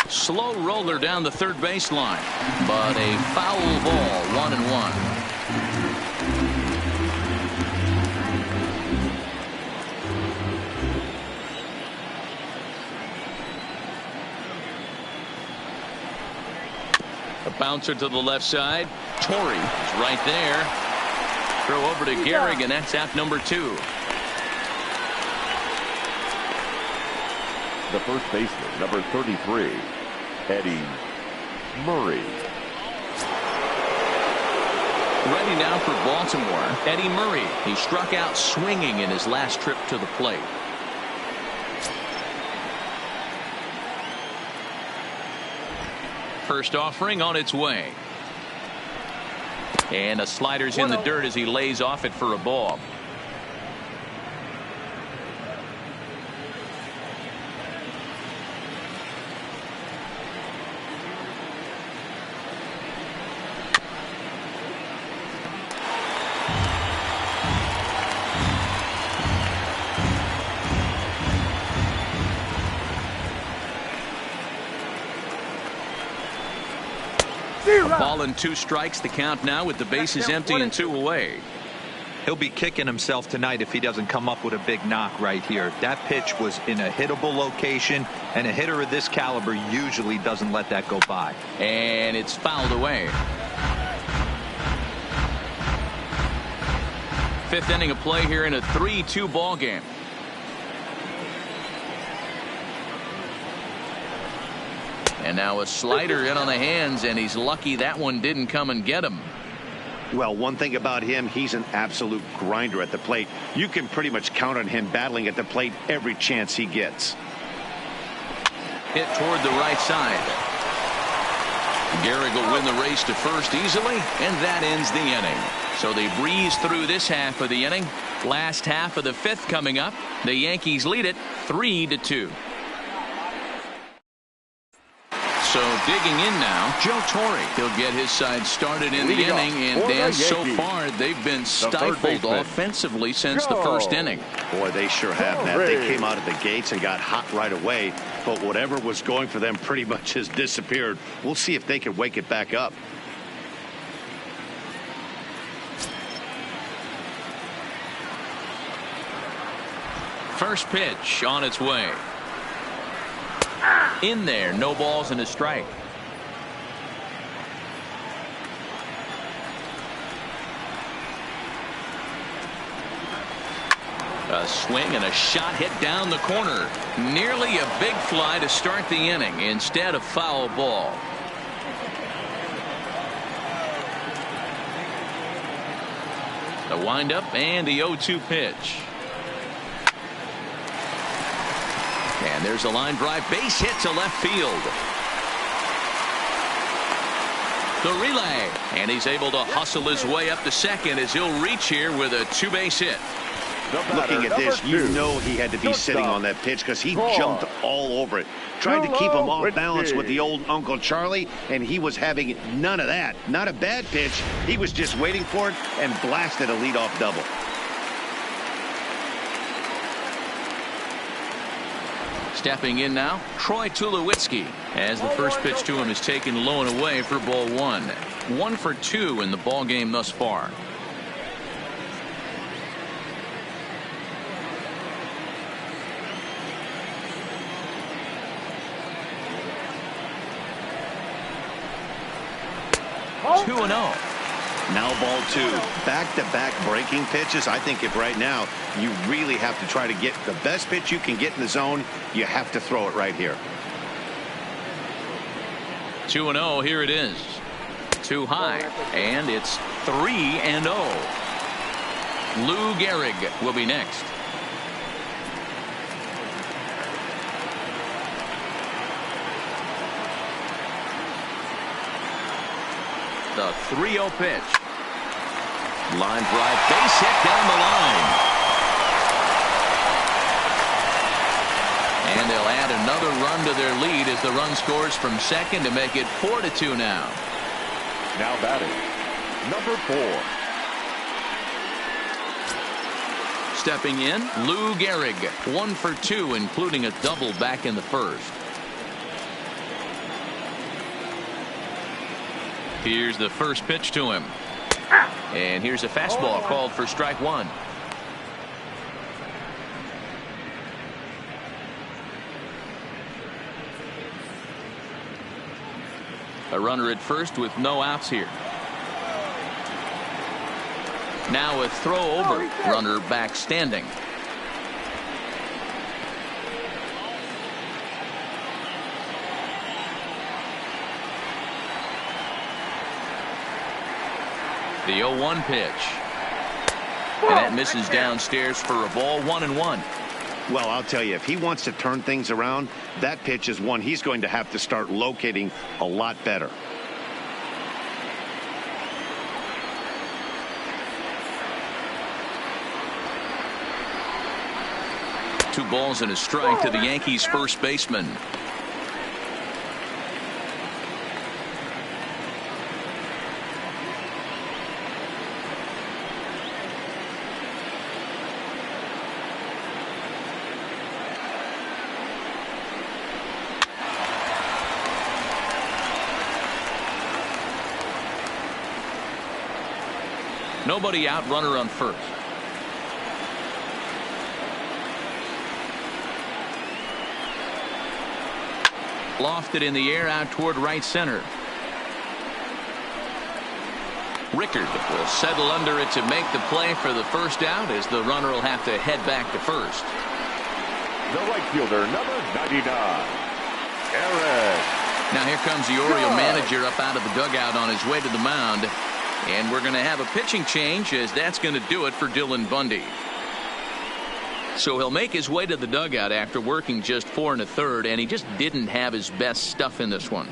Slow roller down the third baseline, but a foul ball. 1-1. A bouncer to the left side. Torrey is right there. Throw over to Gehrig, and that's out number 2. The first baseman, number 33, Eddie Murray. Ready now for Baltimore. Eddie Murray. He struck out swinging in his last trip to the plate. First offering on its way. And a slider's in the dirt as he lays off it for a ball. A ball and 2 strikes, the count now with the bases empty and 2 away. He'll be kicking himself tonight if he doesn't come up with a big knock right here. That pitch was in a hittable location, and a hitter of this caliber usually doesn't let that go by. And it's fouled away. 5th inning of play here in a 3-2 ball game. And now a slider in on the hands, and he's lucky that one didn't come and get him. Well, one thing about him, he's an absolute grinder at the plate. You can pretty much count on him battling at the plate every chance he gets. Hit toward the right side. Gehrig will win the race to first easily, and that ends the inning. So they breeze through this half of the inning. Last half of the 5th coming up. The So digging in now, Joe Torre. He'll get his side started in the inning, and Dan, so far they've been stifled offensively since the first inning. Boy, they sure have, Matt. They came out of the gates and got hot right away, but whatever was going for them pretty much has disappeared. We'll see if they can wake it back up. First pitch on its way. In there, no balls and a strike. A swing and a shot hit down the corner. Nearly a big fly to start the inning. Instead, a foul ball. The windup and the 0-2 pitch. And there's a line drive, base hit to left field. The relay, and he's able to hustle his way up to second as he'll reach here with a two-base hit. Looking at this, you know he had to be sitting on that pitch because he jumped all over it. Tried to keep him off balance with the old Uncle Charlie, and he was having none of that. Not a bad pitch. He was just waiting for it and blasted a leadoff double. Stepping in now, Troy Tulowitzki, as the first pitch to him is taken low and away for ball one. 1 for 2 in the ball game thus far. Two and 0. Now ball two. Back-to-back breaking pitches. I think if right now you really have to try to get the best pitch you can get in the zone, you have to throw it right here. 2-0. Here it is. Too high, and it's 3-0. Lou Gehrig will be next. The 3-0 pitch. Line drive, base hit down the line. And they'll add another run to their lead as the run scores from second to make it 4-2 now. Now batting, number 4. Stepping in, Lou Gehrig, 1 for 2, including a double back in the first. Here's the first pitch to him. And here's a fastball called for strike one. A runner at first with no outs here. Now a throw over. Runner back standing. The 0-1 pitch. And that misses downstairs for a ball, 1-1. Well, I'll tell you, if he wants to turn things around, that pitch is one he's going to have to start locating a lot better. Two balls and a strike to the Yankees first baseman. Nobody out, runner on first. Lofted in the air out toward right center. Rickard will settle under it to make the play for the first out as the runner will have to head back to first. The right fielder, number 99, Aaron. Now here comes the Oriole manager up out of the dugout on his way to the mound. And we're going to have a pitching change as that's going to do it for Dylan Bundy. So he'll make his way to the dugout after working just 4 1/3, and he just didn't have his best stuff in this one.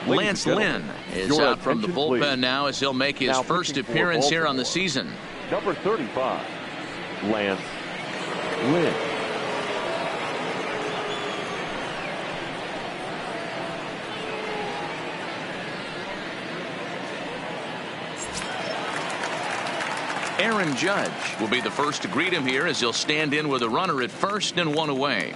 Lance Lynn is out from the bullpen now as he'll make his first appearance here on the season. Number 35, Lance Lynn. Aaron Judge will be the first to greet him here as he'll stand in with a runner at first and one away.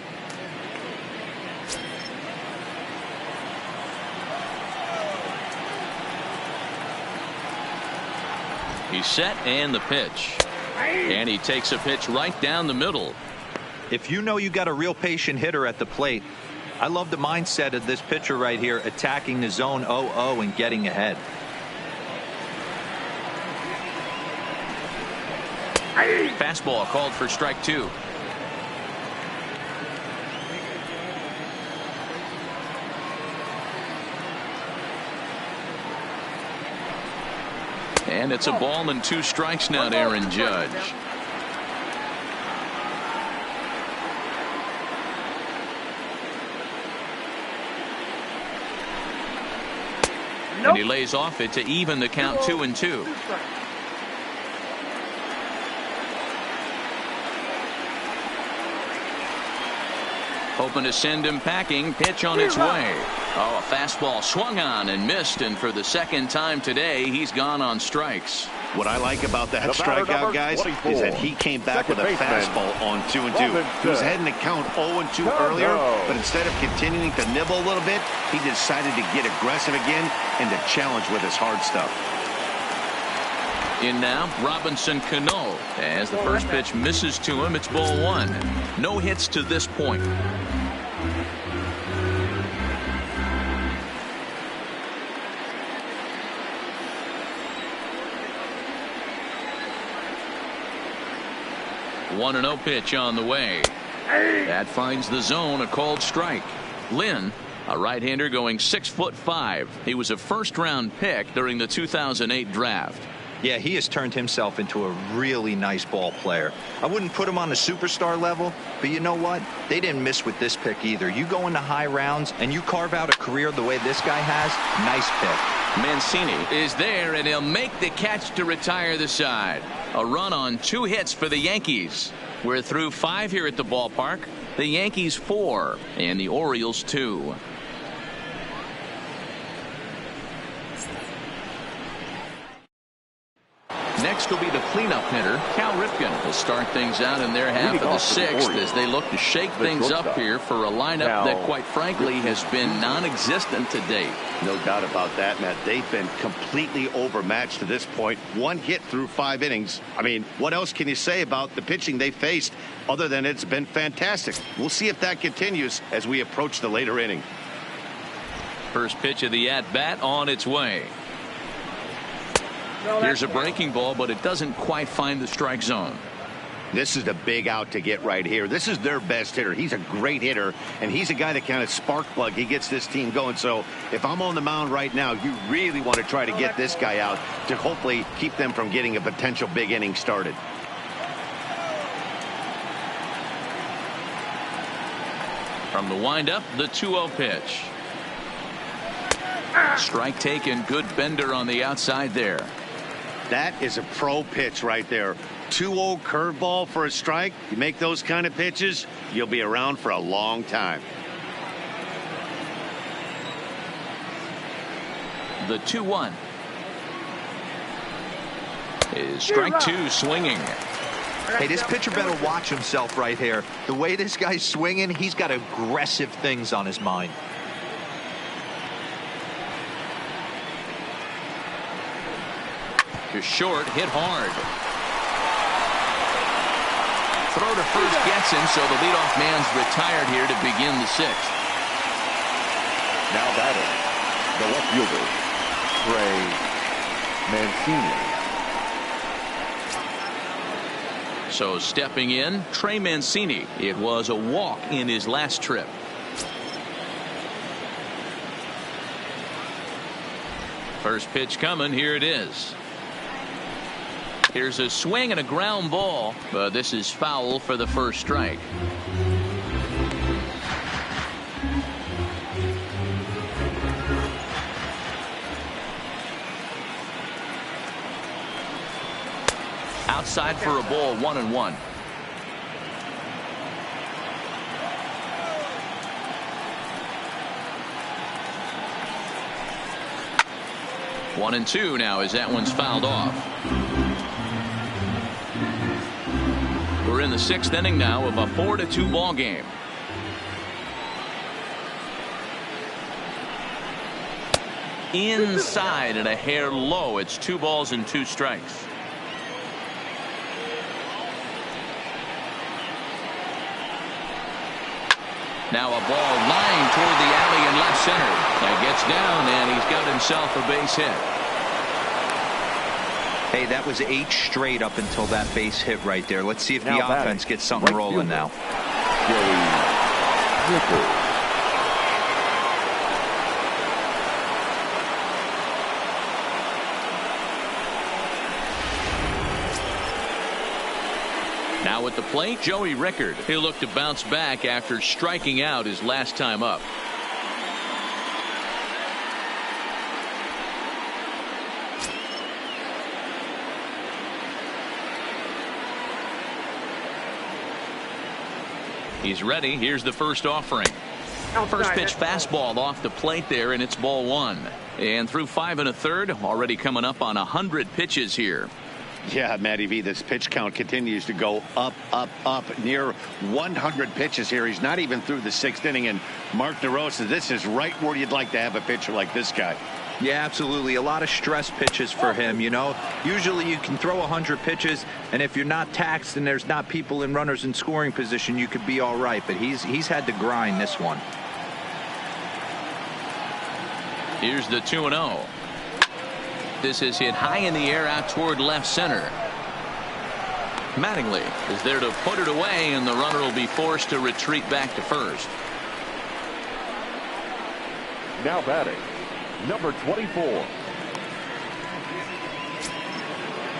He's set and the pitch. And he takes a pitch right down the middle. If you know you got a real patient hitter at the plate, I love the mindset of this pitcher right here, attacking the zone 0-0 and getting ahead. Fastball called for strike two. And it's a ball and 2 strikes now to Aaron Judge. And he lays off it to even the count 2-2. Hoping to send him packing. Pitch on its way. Oh, a fastball swung on and missed, and for the second time today he's gone on strikes. What I like about that strikeout, guys, is that he came back with a fastball on 2-2. He was heading to count 0-2 earlier, but instead of continuing to nibble a little bit, he decided to get aggressive again and to challenge with his hard stuff. In now, Robinson Cano. As the first pitch misses to him, it's ball 1. No hits to this point. One 1-0 pitch on the way. That finds the zone, a called strike. Lynn, a right-hander going 6'5". He was a first-round pick during the 2008 draft. Yeah, he has turned himself into a really nice ball player. I wouldn't put him on the superstar level, but you know what? They didn't miss with this pick either. You go into high rounds and you carve out a career the way this guy has. Nice pick. Mancini is there, and he'll make the catch to retire the side. A run on 2 hits for the Yankees. We're through 5 here at the ballpark. The Yankees 4 and the Orioles 2. Next will be the cleanup hitter, Cal Ripken, will start things out in their half of the 6th as they look to shake things up here for a lineup that, quite frankly, has been non-existent to date. No doubt about that, Matt. They've been completely overmatched to this point. 1 hit through 5 innings. I mean, what else can you say about the pitching they faced other than it's been fantastic? We'll see if that continues as we approach the later inning. First pitch of the at-bat on its way. Here's a breaking ball, but it doesn't quite find the strike zone. This is the big out to get right here. This is their best hitter. He's a great hitter, and he's a guy that kind of spark plug. He gets this team going. So if I'm on the mound right now, you really want to try to get this guy out to hopefully keep them from getting a potential big inning started. From the windup, the 2-0 pitch. Strike taken. Good bender on the outside there. That is a pro pitch right there. 2-0 curveball for a strike. You make those kind of pitches, you'll be around for a long time. The 2-1 is strike 2, swinging. Hey, this pitcher better watch himself right here. The way this guy's swinging, he's got aggressive things on his mind. To short, hit hard. Throw to first gets him, so the leadoff man's retired here to begin the 6th. Now batting, the left fielder, Trey Mancini. So stepping in, Trey Mancini. It was a walk in his last trip. First pitch coming, here it is. Here's a swing and a ground ball, but this is foul for the first strike. Outside for a ball, 1-1. One and two now as that one's fouled off. We're in the 6th inning now of a 4-2 ball game. Inside and a hair low. It's 2 balls and 2 strikes. Now a ball lined toward the alley in left center. That gets down, and he's got himself a base hit. Hey, that was 8 straight up until that base hit right there. Let's see if the offense gets something rolling now. Now at the plate, Joey Rickard. He'll look to bounce back after striking out his last time up. He's ready. Here's the first offering. First pitch fastball off the plate there, and it's ball 1. And through 5 1/3, already coming up on 100 pitches here. Yeah, Matty V, this pitch count continues to go up, up, up. Near 100 pitches here. He's not even through the 6th inning. And Mark DeRosa, this is right where you'd like to have a pitcher like this guy. Yeah, absolutely. A lot of stress pitches for him, you know. Usually you can throw 100 pitches, and if you're not taxed and there's not people in runners in scoring position, you could be all right. But he's had to grind this one. Here's the 2-0. This is hit high in the air out toward left center. Mattingly is there to put it away, and the runner will be forced to retreat back to first. Now batting, number 24.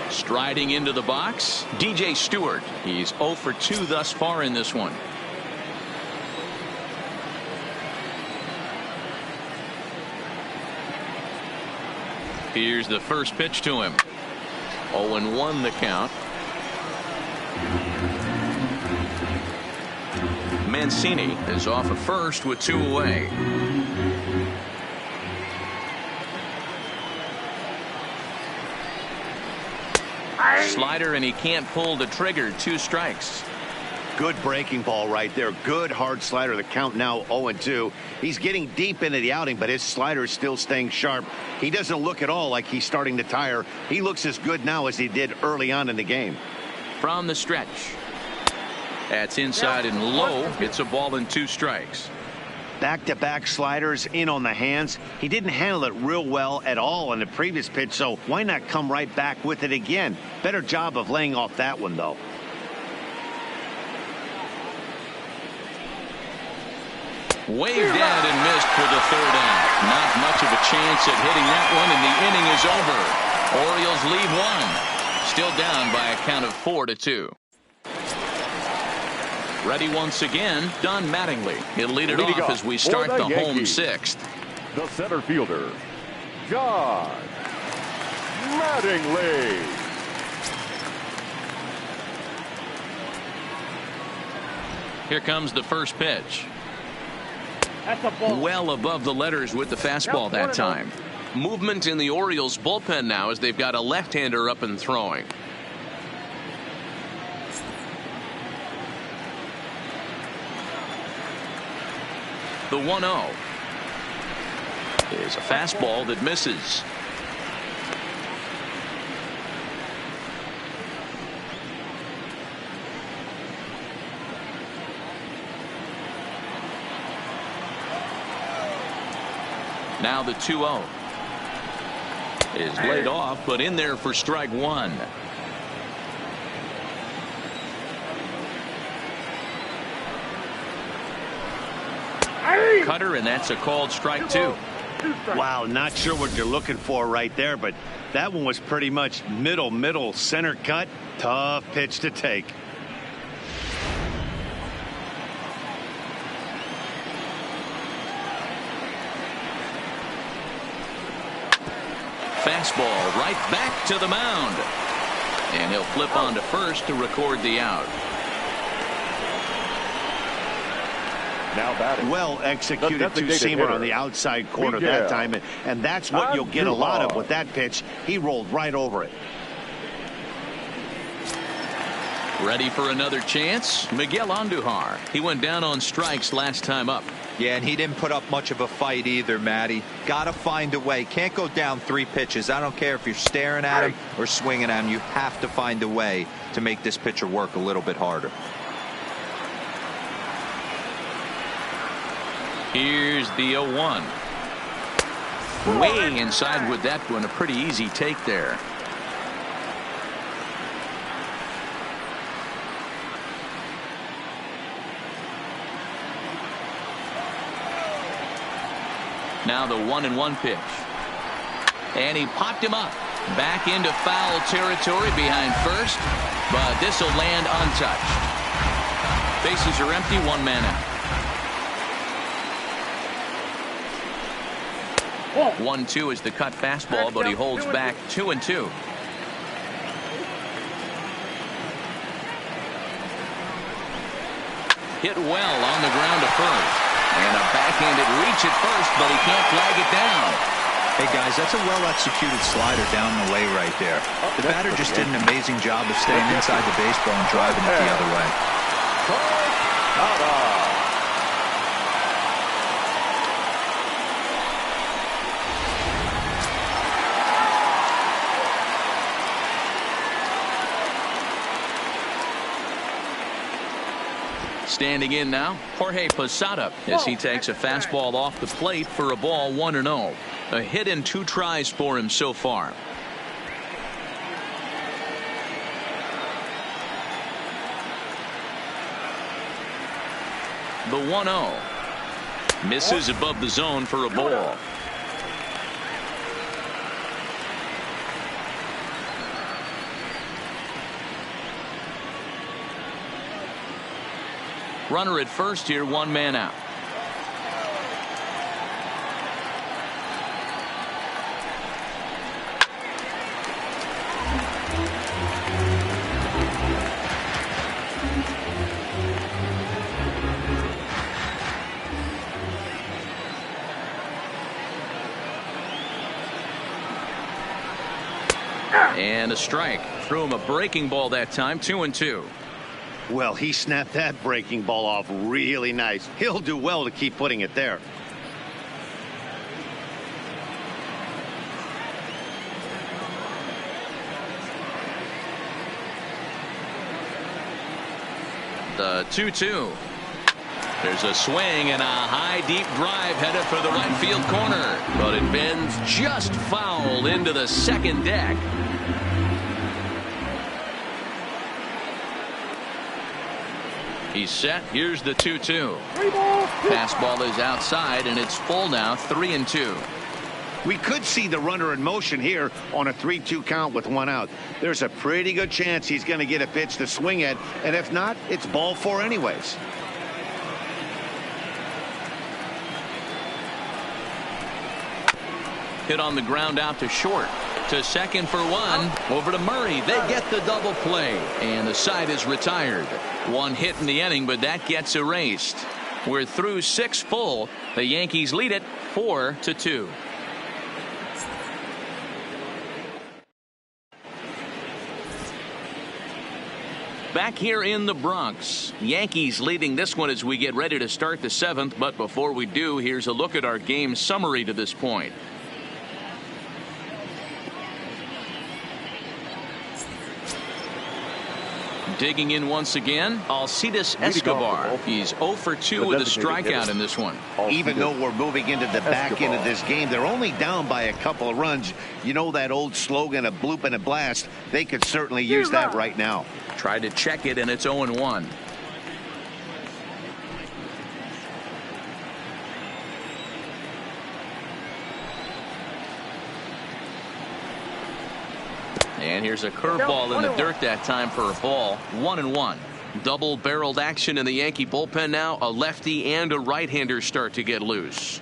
Striding into the box, DJ Stewart. He's 0 for 2 thus far in this one. Here's the first pitch to him. 0-1 the count. Mancini is off at first with 2 away. Slider, and he can't pull the trigger. 2 strikes. Good breaking ball right there. Good hard slider. The count now 0-2. He's getting deep into the outing, but his slider is still staying sharp. He doesn't look at all like he's starting to tire. He looks as good now as he did early on in the game. From the stretch. That's inside and low. It's a ball and 2 strikes. Back-to-back sliders in on the hands. He didn't handle it real well at all in the previous pitch, so why not come right back with it again? Better job of laying off that one, though. Waved at and missed for the 3rd out. Not much of a chance at hitting that one, and the inning is over. Orioles lead 1. Still down by a count of 4-2. Ready once again, Don Mattingly. He'll lead it off as we start the home 6th. The center fielder, Don Mattingly. Here comes the first pitch. Well above the letters with the fastball that time. Movement in the Orioles bullpen now as they've got a left-hander up and throwing. The 1-0 is a fastball that misses. Now the 2-0 is laid off, but in there for strike 1. Cutter, and that's a called strike 2. Wow, not sure what you're looking for right there, but that one was pretty much middle center cut. Tough pitch to take. Fastball right back to the mound. And he'll flip on to first to record the out. Now batting. Well executed two-seamer on the outside corner that time, and that's what you'll get a lot of with that pitch. He rolled right over it. Ready for another chance? Miguel Andujar. He went down on strikes last time up. Yeah, and he didn't put up much of a fight either, Matty. Got to find a way. Can't go down 3 pitches. I don't care if you're staring at him or swinging at him. You have to find a way to make this pitcher work a little bit harder. Here's the 0-1. Way inside with that one. A pretty easy take there. Now the 1-1 pitch. And he popped him up. Back into foul territory behind first. But this will land untouched. Bases are empty. 1 man out. 1-2 is the cut fastball, but he holds back 2-2. Hit well on the ground to first. And a backhanded reach at first, but he can't flag it down. Hey, guys, that's a well-executed slider down the way right there. The batter just did an amazing job of staying inside the baseball and driving it the other way. Standing in now, Jorge Posada, as he takes a fastball off the plate for a ball 1-0. A hit and 2 tries for him so far. The 1-0 misses above the zone for a ball. Runner at first here, 1 man out. And a strike. Threw him a breaking ball that time. 2-2. Well, he snapped that breaking ball off really nice. He'll do well to keep putting it there. The 2-2. There's a swing and a high deep drive headed for the right field corner, but it bends just foul into the second deck. He's set. Here's the 2-2. Fastball is outside, and it's full now. 3-2. We could see the runner in motion here on a 3-2 count with 1 out. There's a pretty good chance he's going to get a pitch to swing at, and if not, it's ball 4 anyways. Hit on the ground out to short. To second for 1. Over to Murray. They get the double play. And the side is retired. 1 hit in the inning, but that gets erased. We're through 6 full. The Yankees lead it 4-2. Back here in the Bronx, Yankees leading this one as we get ready to start the 7th. But before we do, here's a look at our game summary to this point. Digging in once again, Alcides Escobar. He's 0 for 2 with a strikeout in this one. Even though we're moving into the back end of this game, they're only down by a couple of runs. You know that old slogan, a bloop and a blast? They could certainly use that right now. Tried to check it, and it's 0-1. And here's a curveball in the dirt that time for a ball. 1-1. Double-barreled action in the Yankee bullpen now. A lefty and a right-hander start to get loose.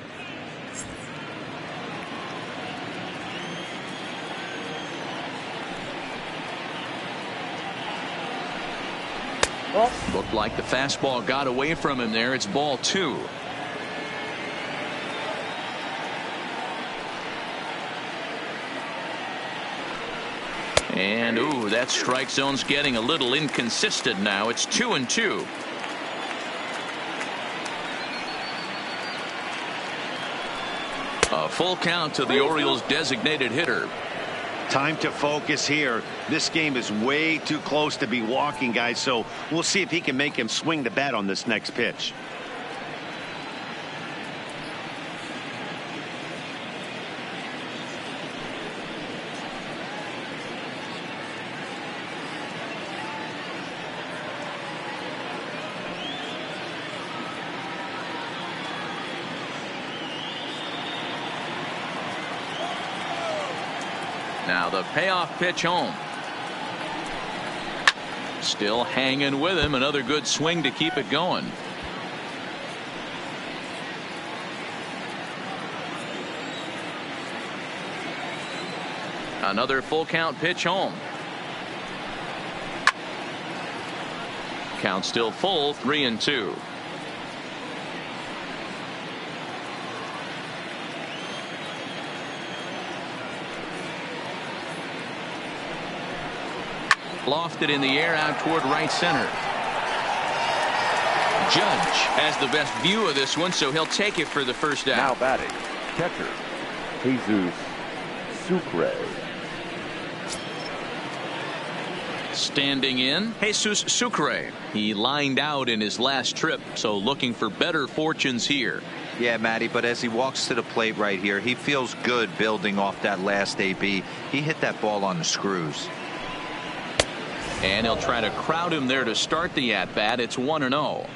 Looked like the fastball got away from him there. It's ball 2. And ooh, that strike zone's getting a little inconsistent now. It's 2-2. A full count to the Orioles designated hitter. Time to focus here. This game is way too close to be walking, guys, so we'll see if he can make him swing the bat on this next pitch. Now the payoff pitch home. Still hanging with him. Another good swing to keep it going. Another full count pitch home. Count still full, 3-2. Lofted in the air out toward right center. Judge has the best view of this one, so he'll take it for the first out. Now batting, catcher, Jesus Sucre. Standing in, Jesus Sucre. He lined out in his last trip, so looking for better fortunes here. Yeah, Matty, but as he walks to the plate right here, he feels good building off that last AB. He hit that ball on the screws. And he'll try to crowd him there to start the at-bat. It's 1-0.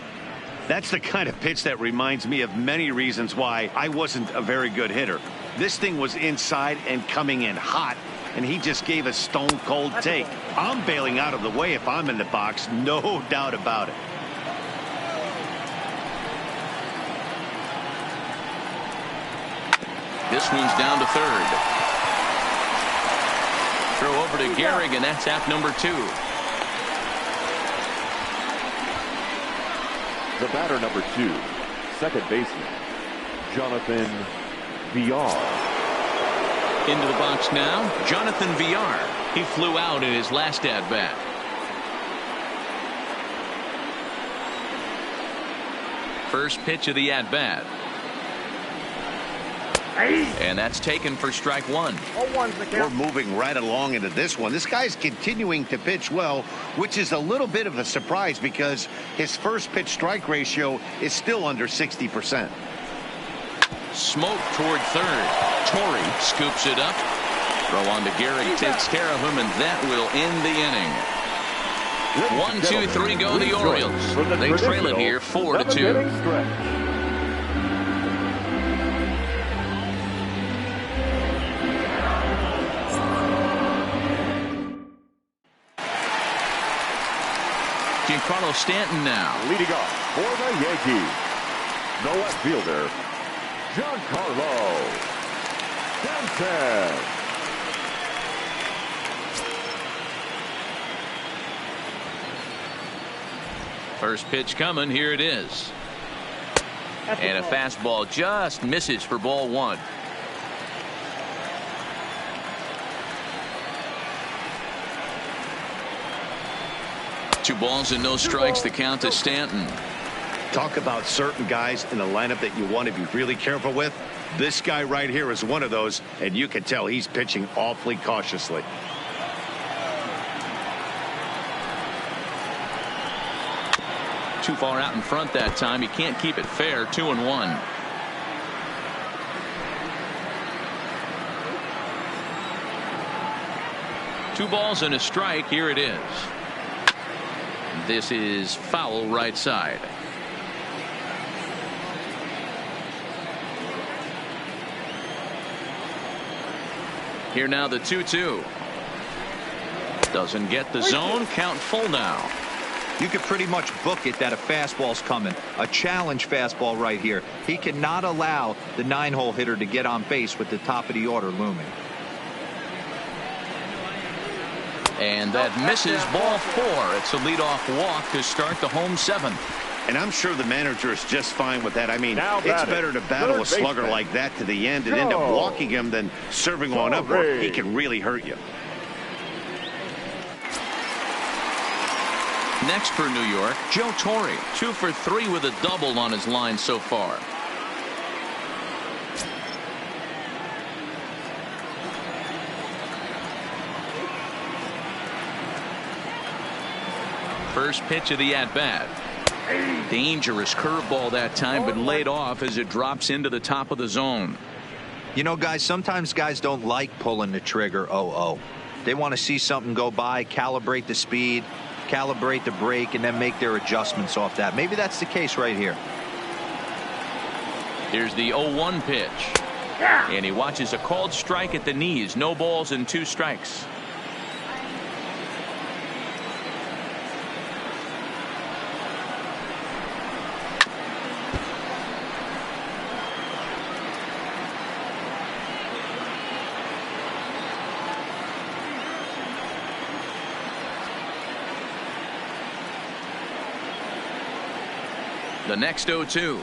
That's the kind of pitch that reminds me of many reasons why I wasn't a very good hitter. This thing was inside and coming in hot, and he just gave a stone-cold take. I'm bailing out of the way if I'm in the box, no doubt about it. This one's down to third. Throw over to Gehrig, and that's out number 2. The batter number 2, second baseman, Jonathan Villar. Into the box now, Jonathan Villar. He flew out in his last at-bat. First pitch of the at-bat. And that's taken for strike 1. We're moving right along into this one. This guy's continuing to pitch well, which is a little bit of a surprise because his first pitch strike ratio is still under 60%. Smoke toward third. Torrey scoops it up. Throw on to Gehrig, takes care of him, and that will end the inning. 1, 2, 3 go the Orioles. They trail it here 4-2. Giancarlo Stanton now. Leading off for the Yankees, the left fielder, Giancarlo Stanton. First pitch coming. Here it is. And a fastball just misses for ball 1. Two balls and no strikes. The count to Stanton. Talk about certain guys in the lineup that you want to be really careful with. This guy right here is one of those, and you can tell he's pitching awfully cautiously. Too far out in front that time. He can't keep it fair. 2-1. Two balls and a strike. Here it is. This is foul right side. Here now the 2-2. Doesn't get the zone. Count full now. You could pretty much book it that a fastball's coming. A challenge fastball right here. He cannot allow the 9-hole hitter to get on base with the top of the order looming. And that misses ball 4. It's a leadoff walk to start the home 7th. And I'm sure the manager is just fine with that. I mean, it's better to battle a slugger like that to the end and end up walking him than serving on up where he can really hurt you. Next for New York, Joe Torre, 2 for 3 with a double on his line so far. First pitch of the at-bat. Dangerous curveball that time, but laid off as it drops into the top of the zone. You know, guys, sometimes guys don't like pulling the trigger 0-0. They want to see something go by, calibrate the speed, calibrate the brake, and then make their adjustments off that. Maybe that's the case right here. Here's the 0-1 pitch. And he watches a called strike at the knees. No balls and 2 strikes. The next 0-2. In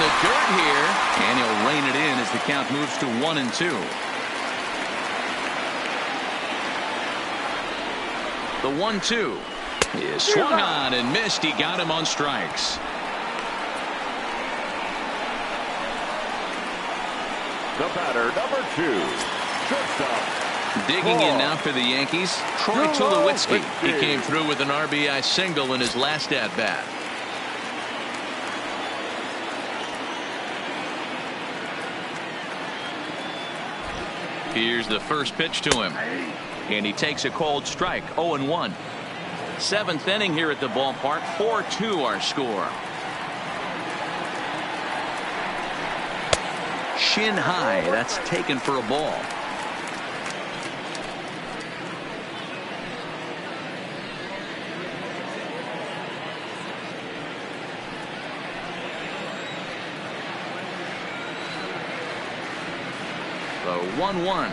the dirt here, and he'll rein it in as the count moves to 1-2. The 1-2 is swung on and missed. He got him on strikes. The batter, number 2, shortstop. Digging in now for the Yankees, Troy Tulowitzki. He came through with an RBI single in his last at-bat. Here's the first pitch to him. And he takes a called strike, 0-1. 7th inning here at the ballpark, 4-2 our score. Shin high, that's taken for a ball. The 1-1.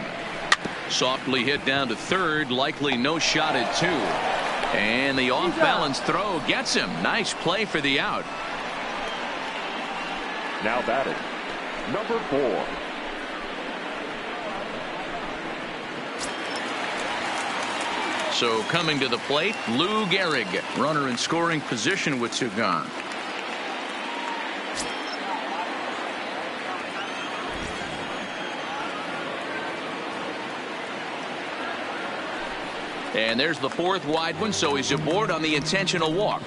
Softly hit down to third, likely no shot at 2. And the off-balance throw gets him. Nice play for the out. Now batting, number 4. So coming to the plate, Lou Gehrig, runner in scoring position with 2 gone. And there's the 4th wide one, so he's aboard on the intentional walk.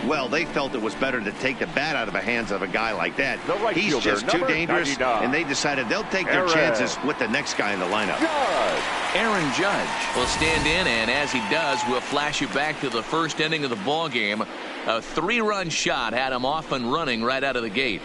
Well, they felt it was better to take the bat out of the hands of a guy like that. Right He's fielder, just too dangerous, 99. and they decided they'll take their chances with the next guy in the lineup. Aaron Judge will stand in, and as he does, we'll flash you back to the first inning of the ball game. A 3-run shot had him off and running right out of the gate.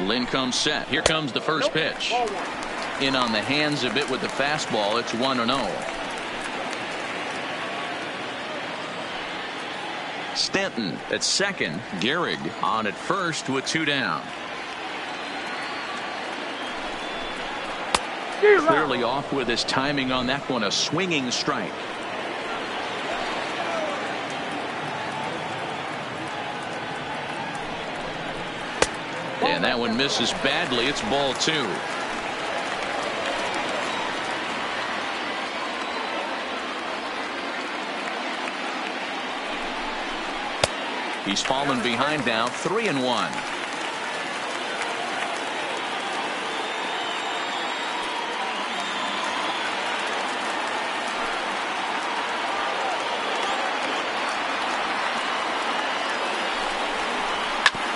Lynn comes set. Here comes the first pitch. In on the hands a bit with the fastball. It's 1-0. Stanton at second. Gehrig on at first with 2 down. Clearly off with his timing on that one. A swinging strike. And that one misses badly. It's ball 2. He's fallen behind now, 3-1.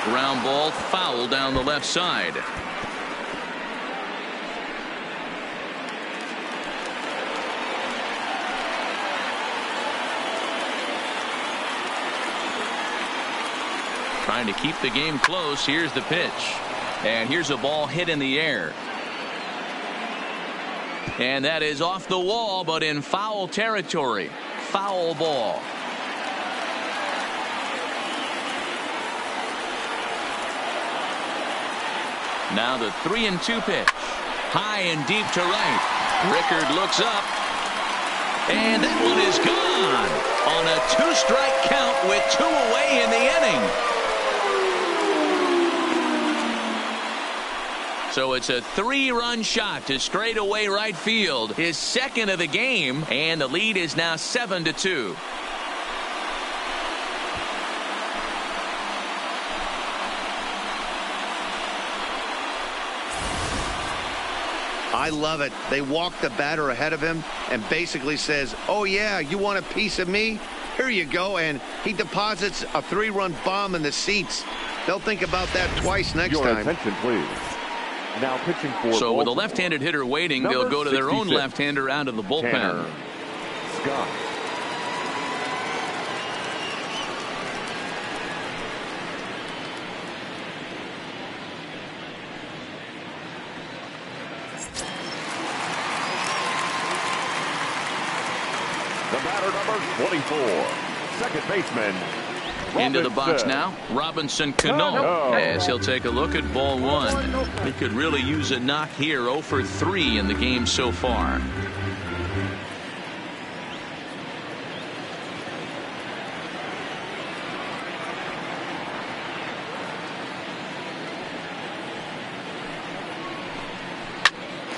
Ground ball, foul down the left side. Trying to keep the game close. Here's the pitch. And here's a ball hit in the air. And that is off the wall, but in foul territory. Foul ball. Now the 3-2 pitch. High and deep to right. Rickard looks up. And that one is gone on a 2-strike count with 2 away in the inning. So it's a 3-run shot to straightaway right field, his second of the game, and the lead is now 7-2. I love it. They walk the batter ahead of him and basically says, oh, yeah, you want a piece of me? Here you go. And he deposits a 3-run bomb in the seats. They'll think about that twice next Your time. attention, please. Now pitching for So with a Baltimore, left-handed hitter waiting, number they'll go to their own 66, left-hander out of the bullpen. Tanner Scott. The batter, number 24, second baseman. Into the box Robinson. now, Robinson Cano, as he'll take a look at ball 1. He could really use a knock here. 0 for 3 in the game so far.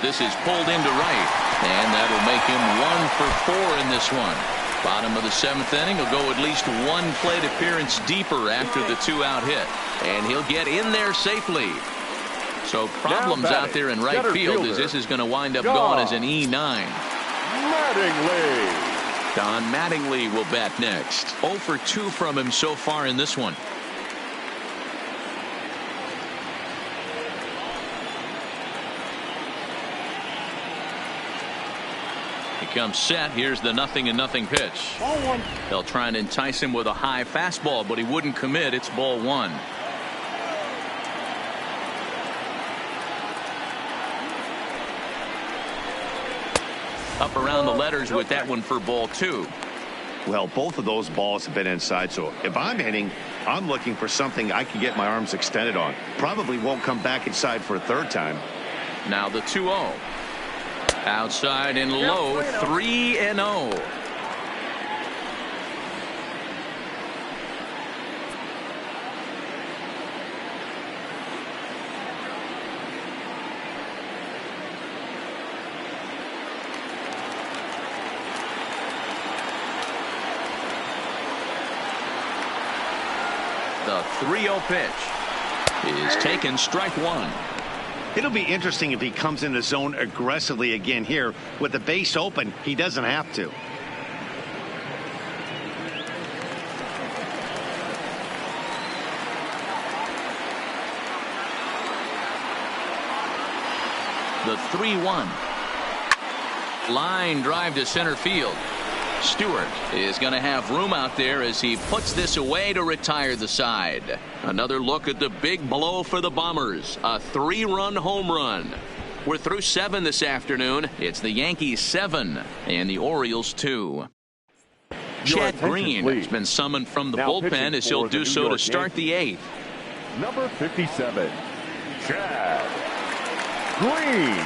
This is pulled into right, and that'll make him 1 for 4 in this one. Bottom of the 7th inning. He'll go at least 1 plate appearance deeper after the 2-out hit. And he'll get in there safely. So problems out there in right field as this is going to wind up going as an E9. Mattingly. Don Mattingly will bat next. 0 for 2 from him so far in this one. Comes set. Here's the 0-0 pitch. They'll try and entice him with a high fastball, but he wouldn't commit. It's ball 1. Up around the letters with that one for ball 2. Well, both of those balls have been inside, so if I'm hitting, I'm looking for something I can get my arms extended on. Probably won't come back inside for a 3rd time. Now the 2-0. Outside and low, 3-0. The 3-0 pitch is taken, strike 1. It'll be interesting if he comes in the zone aggressively again here. With the base open, he doesn't have to. The 3-1. Line drive to center field. Stewart is going to have room out there as he puts this away to retire the side. Another look at the big blow for the Bombers. A 3-run home run. We're through 7 this afternoon. It's the Yankees 7 and the Orioles 2. Chad Green has been summoned from the bullpen as he'll do so to start the 8th. Number 57, Chad Green.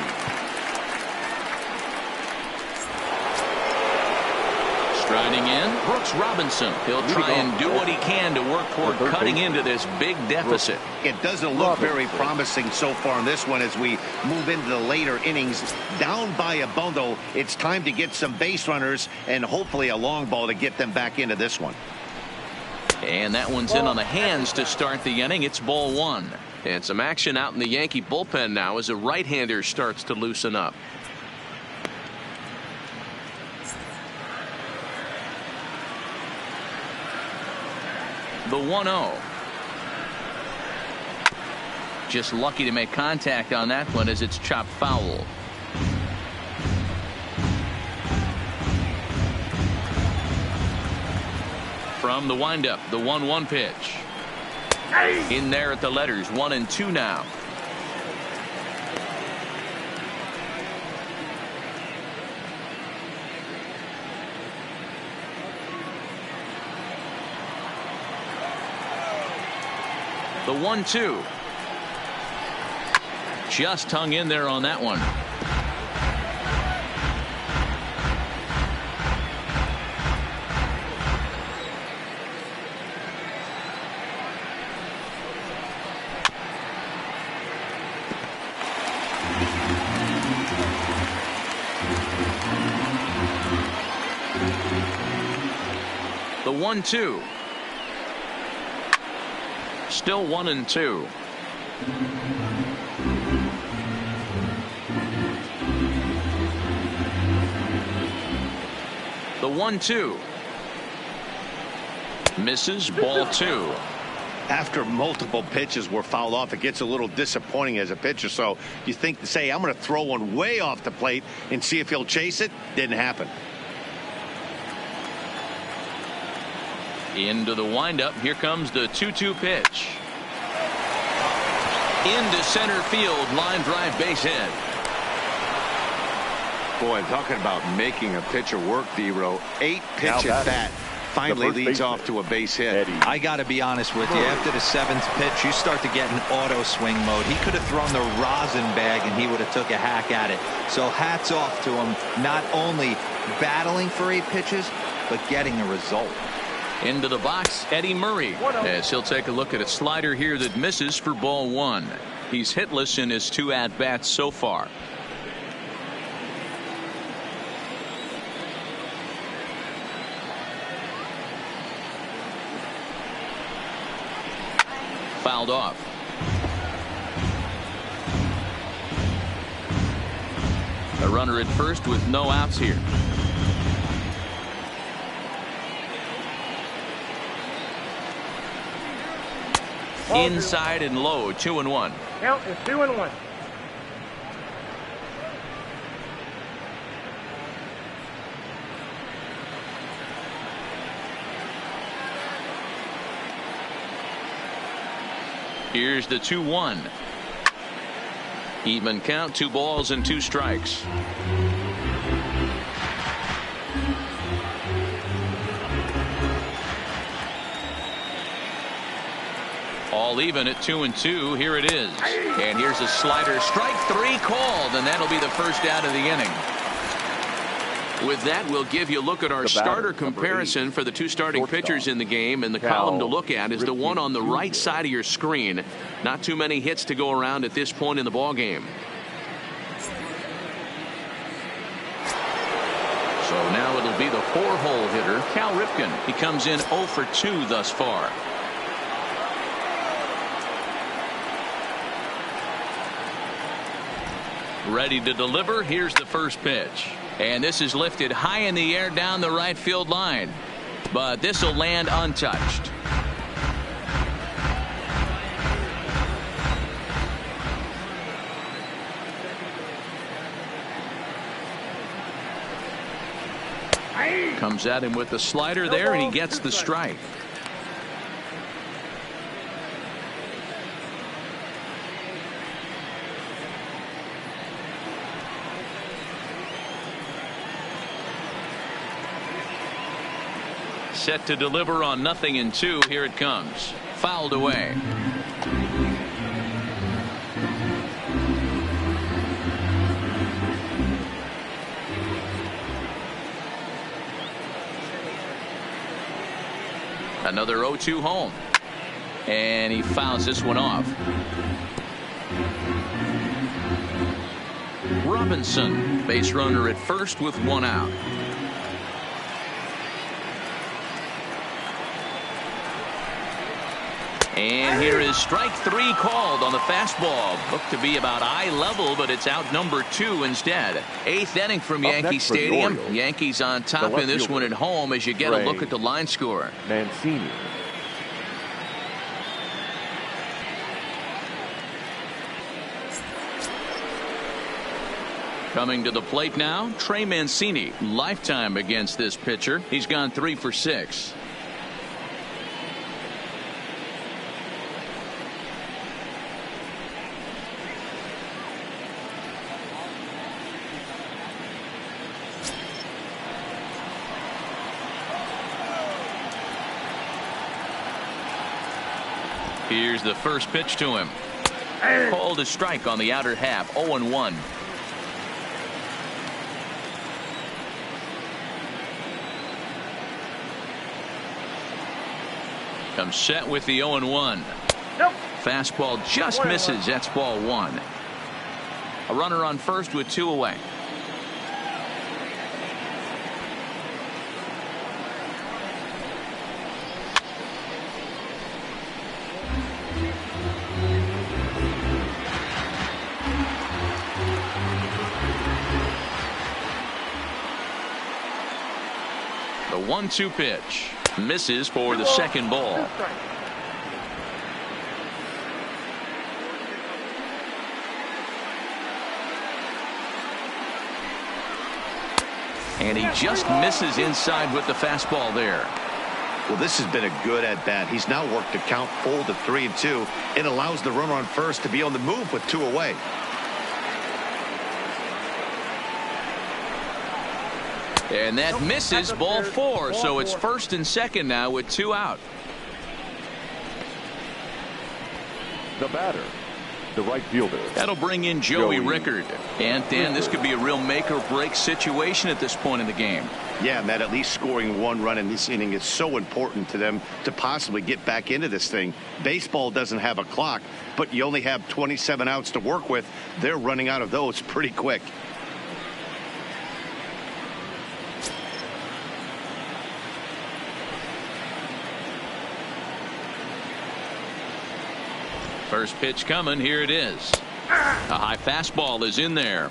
Striding in, Brooks Robinson. He'll try and do what he can to work toward cutting into this big deficit. It doesn't look very promising so far in this one as we move into the later innings. Down by a bundle, it's time to get some base runners and hopefully a long ball to get them back into this one. And that one's in on the hands to start the inning. It's ball 1. And some action out in the Yankee bullpen now as a right-hander starts to loosen up. The 1-0. Just lucky to make contact on that one as it's chopped foul. From the windup, the 1-1 pitch. In there at the letters, 1 and 2 now. The 1-2. Just hung in there on that one. 1-2. Still 1-2. The 1-2. Misses, ball 2. After multiple pitches were fouled off, it gets a little disappointing as a pitcher. So you think to say, I'm going to throw one way off the plate and see if he'll chase it. Didn't happen. Into the windup. Here comes the 2-2 pitch. Into center field. Line drive, base hit. Boy, talking about making a pitcher work, D-Row. 8 pitch at bat. Finally leads off to a base hit. I got to be honest with you. After the 7th pitch, you start to get in auto swing mode. He could have thrown the rosin bag and he would have took a hack at it. So hats off to him, not only battling for 8 pitches, but getting a result. Into the box, Eddie Murray, as he'll take a look at a slider here that misses for ball 1. He's hitless in his 2 at-bats so far. Fouled off. A runner at first with no outs here. Inside and low, 2-1. Count is 2-1. Here's the 2-1. Even count, 2 balls and 2 strikes. All even at 2-2. Here it is. And here's a slider. Strike 3 called, and that'll be the first out of the inning. With that, we'll give you a look at our starter comparison for the 2 starting pitchers in the game. And the column to look at is the one on the right side of your screen. Not too many hits to go around at this point in the ball game. So now it'll be the 4-hole hitter, Cal Ripken. He comes in 0 for 2 thus far. Ready to deliver. Here's the first pitch. And this is lifted high in the air down the right field line. But this will land untouched. Comes at him with the slider there, and he gets the strike. Set to deliver on 0-2. Here it comes. Fouled away. Another 0-2 home. And he fouls this one off. Robinson, base runner at first with 1 out. And here is strike 3 called on the fastball. Looked to be about eye level, but it's out number 2 instead. 8th inning from Yankee Stadium. Yankees on top in this one at home as you get a look at the line score. Mancini. Coming to the plate now, Trey Mancini. Lifetime against this pitcher. He's gone 3 for 6. Here's the first pitch to him. Called a strike on the outer half. 0-1. Comes set with the 0-1. Nope. Fastball just misses. That's ball 1. A runner on first with 2 away. 1-2 pitch. Misses for the second ball. And he just misses inside with the fastball there. Well, this has been a good at-bat. He's now worked the count full to 3-2. It allows the runner on first to be on the move with 2 away. And that misses, ball 4. So it's first and second now with 2 out. The batter, the right fielder. That'll bring in Joey Rickard. And Dan, this could be a real make or break situation at this point in the game. Yeah, Matt, at least scoring 1 run in this inning is so important to them to possibly get back into this thing. Baseball doesn't have a clock, but you only have 27 outs to work with. They're running out of those pretty quick. First pitch coming. Here it is. A high fastball is in there.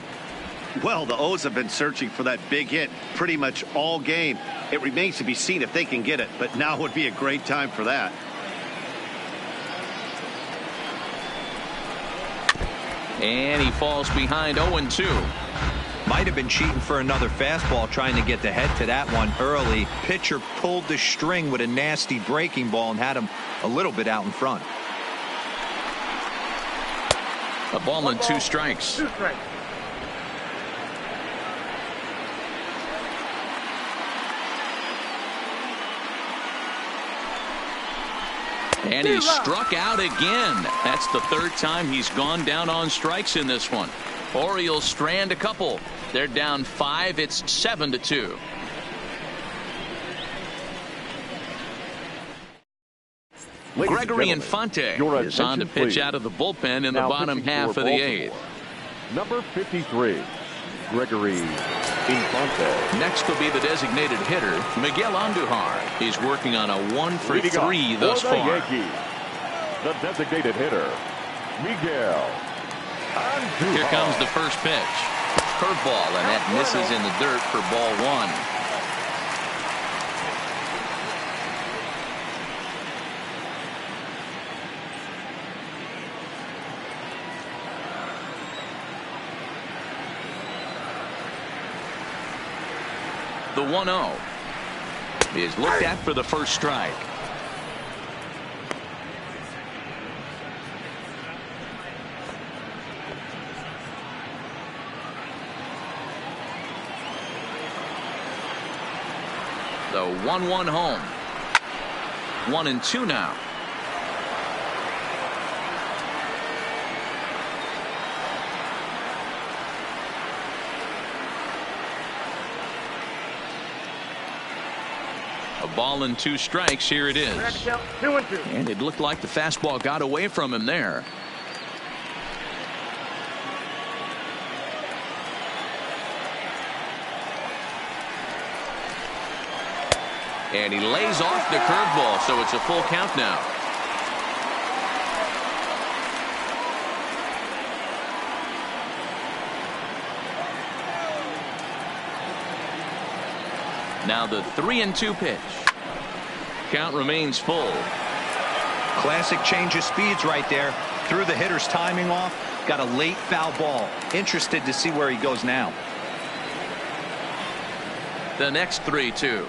Well, the O's have been searching for that big hit pretty much all game. It remains to be seen if they can get it, but now would be a great time for that. And he falls behind 0-2. Might have been cheating for another fastball, trying to get the head to that one early. Pitcher pulled the string with a nasty breaking ball and had him a little bit out in front. A ball and 2 strikes. And he struck out again. That's the 3rd time he's gone down on strikes in this one. Orioles strand a couple. They're down 5. It's 7-2. Gregory Infante is on to pitch out of the bullpen in the bottom half of the 8th. Number 53, Gregory Infante. Next will be the designated hitter, Miguel Andujar. He's working on a 1-for-3 thus far. Yankees, the designated hitter, Miguel Andujar. Here comes the first pitch. Curveball, and that misses in the dirt for ball 1. The 1-0 is looked at for the first strike. The 1-1 home. 1-2 now. A ball and 2 strikes. Here it is. And it looked like the fastball got away from him there. And he lays off the curveball, so it's a full count now. Now the 3-2 pitch. Count remains full. Classic change of speeds right there. Threw the hitter's timing off. Got a late foul ball. Interested to see where he goes now. The next 3-2.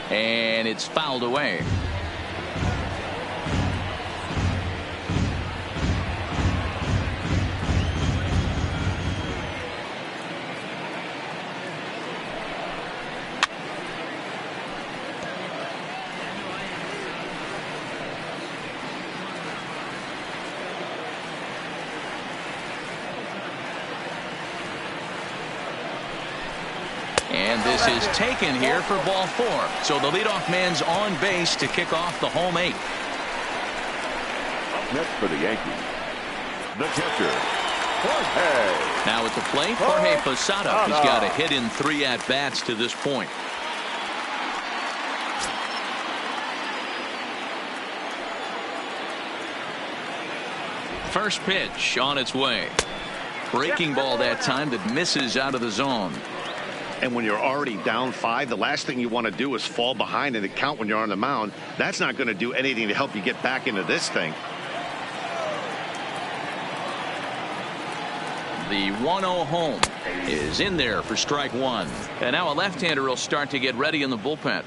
And it's fouled away. And this is taken here for ball 4. So the leadoff man's on base to kick off the home 8th. Up next for the Yankees, the catcher, Jorge. Now at the plate, Jorge Posada. He's got a hit in 3 at-bats to this point. First pitch on its way. Breaking ball that time that misses out of the zone. And when you're already down 5, the last thing you want to do is fall behind in the count when you're on the mound. That's not going to do anything to help you get back into this thing. The 1-0 home is in there for strike 1. And now a left-hander will start to get ready in the bullpen.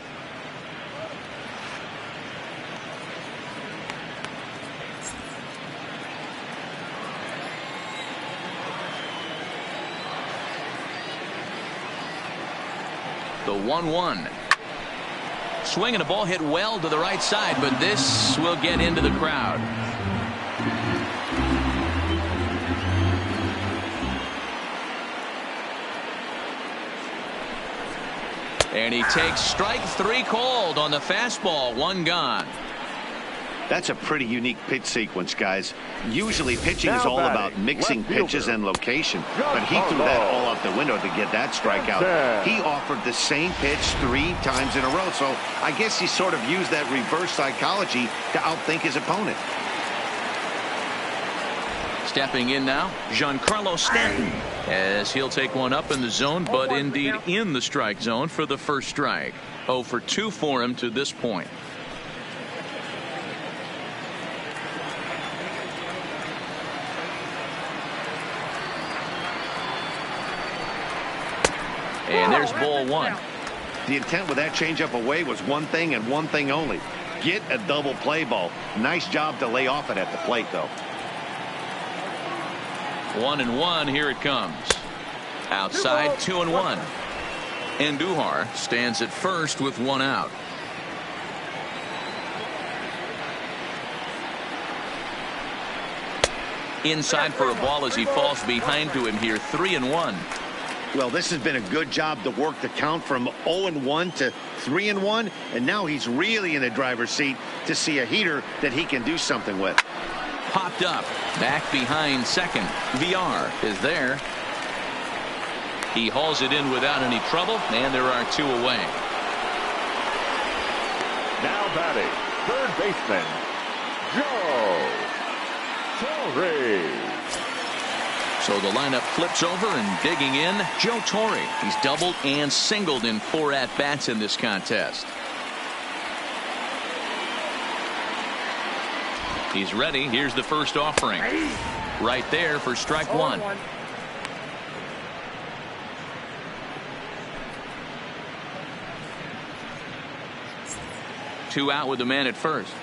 The 1-1. Swing and a ball hit well to the right side, but this will get into the crowd. And he takes strike 3 called on the fastball. 1 gone. That's a pretty unique pitch sequence, guys. Usually pitching is all about mixing pitches and location, but he threw that all out the window to get that strikeout. He offered the same pitch 3 times in a row, so I guess he sort of used that reverse psychology to outthink his opponent. Stepping in now, Giancarlo Stanton, as he'll take one up in the zone, but indeed in the strike zone for the first strike. 0 for 2 for him to this point. And there's ball 1. The intent with that changeup away was one thing and one thing only. Get a double play ball. Nice job to lay off it at the plate, though. 1-1. Here it comes. Outside, 2-1. Andujar stands at first with 1 out. Inside for a ball as he falls behind to him here. 3-1. Well, this has been a good job to work the count from 0-1 to 3-1, and now he's really in the driver's seat to see a heater that he can do something with. Popped up, back behind second. VR is there. He hauls it in without any trouble, and there are 2 away. Now batting, third baseman, Joe Torre. So the lineup flips over, and digging in, Joe Torre. He's doubled and singled in 4 at-bats in this contest. He's ready. Here's the first offering. Right there for strike 1. Two out with the man at first.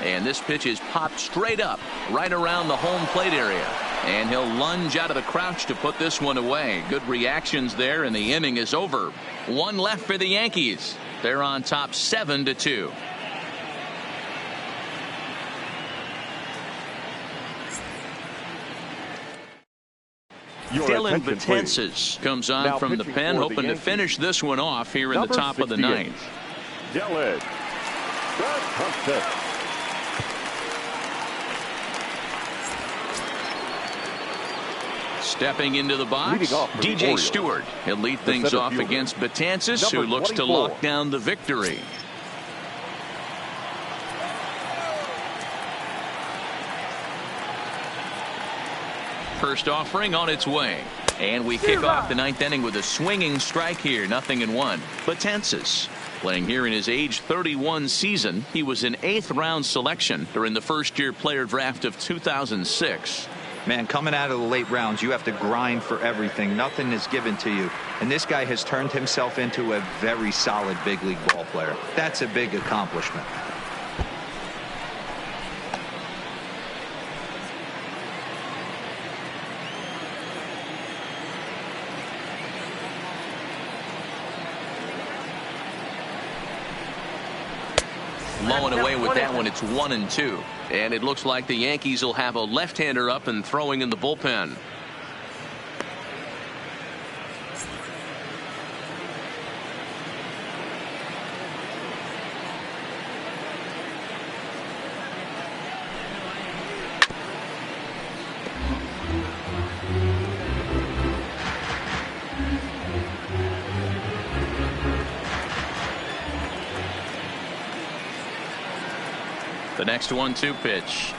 And this pitch is popped straight up right around the home plate area. And he'll lunge out of the crouch to put this one away. Good reactions there, and the inning is over. 1 left for the Yankees. They're on top 7-2. Dylan Betances comes on now from the pen, hoping to finish this one off here in the top of the 9th. Dylan Betances. Stepping into the box, DJ Stewart. He'll lead things off against Betances, who looks to lock down the victory. First offering on its way. And we kick off the 9th inning with a swinging strike here. 0-1. Betances playing here in his age 31 season. He was an 8th round selection during the first-year player draft of 2006. Man, coming out of the late rounds, you have to grind for everything. Nothing is given to you. And this guy has turned himself into a very solid big league ball player. That's a big accomplishment. Blowing away with that one. It's 1-2. And it looks like the Yankees will have a left-hander up and throwing in the bullpen. The next 1-2 pitch.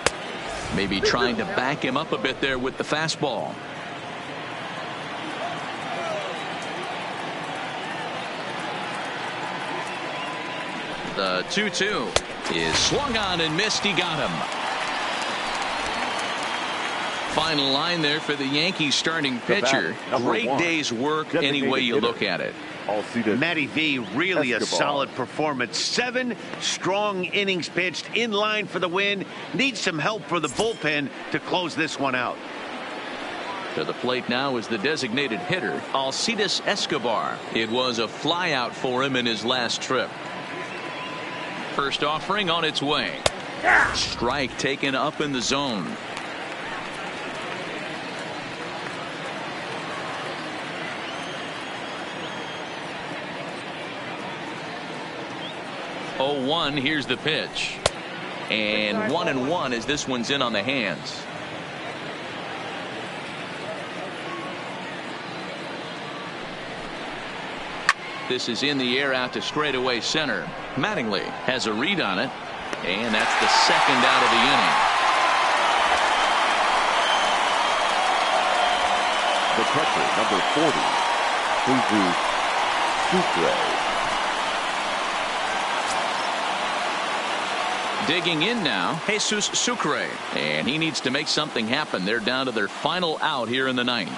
Maybe trying to back him up a bit there with the fastball. The 2-2 is swung on and missed. He got him. Final line there for the Yankees starting pitcher. Great day's work any way you look at it. Matty V, really a solid performance. 7 strong innings pitched, in line for the win. Needs some help for the bullpen to close this one out. To the plate now is the designated hitter, Alcides Escobar. It was a flyout for him in his last trip. First offering on its way. Strike taken up in the zone. Oh, 1. Here's the pitch. And 1-1 as this one's in on the hands. This is in the air out to straightaway center. Mattingly has a read on it, and that's the second out of the inning. The catcher, number 40, Jesus Sucre. Digging in now, Jesus Sucre, and he needs to make something happen. They're down to their final out here in the ninth.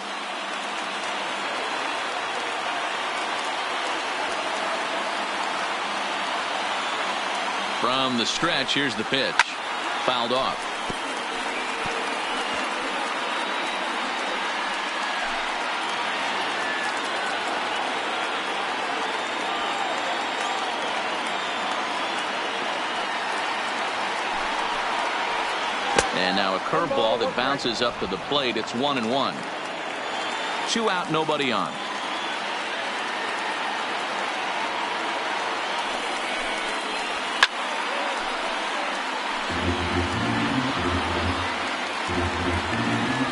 From the stretch, here's the pitch. Fouled off. And now a curveball that bounces up to the plate. It's 1-1. 2 out, nobody on.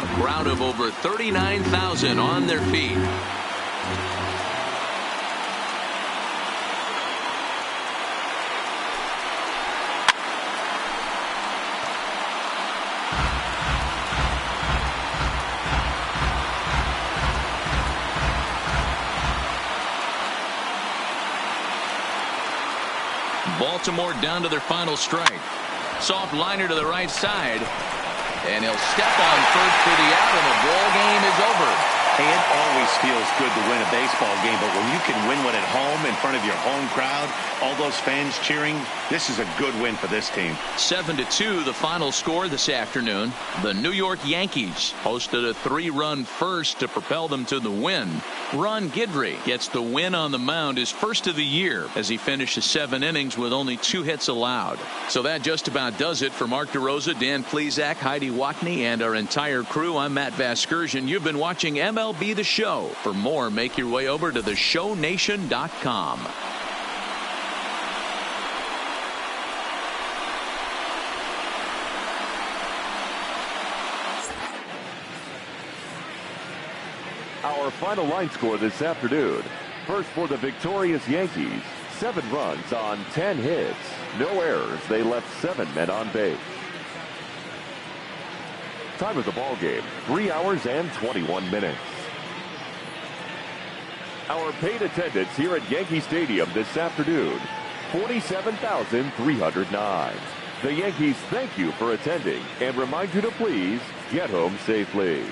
A crowd of over 39,000 on their feet. Baltimore down to their final strike. Soft liner to the right side. And he'll step on first for the out, and the ball game is over. Hey, it always feels good to win a baseball game, but when you can win one at home in front of your home crowd, all those fans cheering, this is a good win for this team. 7-2 the final score this afternoon. The New York Yankees hosted a 3-run first to propel them to the win. Ron Guidry gets the win on the mound, his first of the year, as he finishes 7 innings with only 2 hits allowed. So that just about does it. For Mark DeRosa, Dan Plesac, Heidi Watney, and our entire crew, I'm Matt Vasgersian. You've been watching MLB The Show. For more, make your way over to theshownation.com. Our final line score this afternoon. First for the victorious Yankees. 7 runs on 10 hits. No errors. They left 7 men on base. Time of the ball game, 3 hours and 21 minutes. Our paid attendance here at Yankee Stadium this afternoon, 47,309. The Yankees thank you for attending and remind you to please get home safely.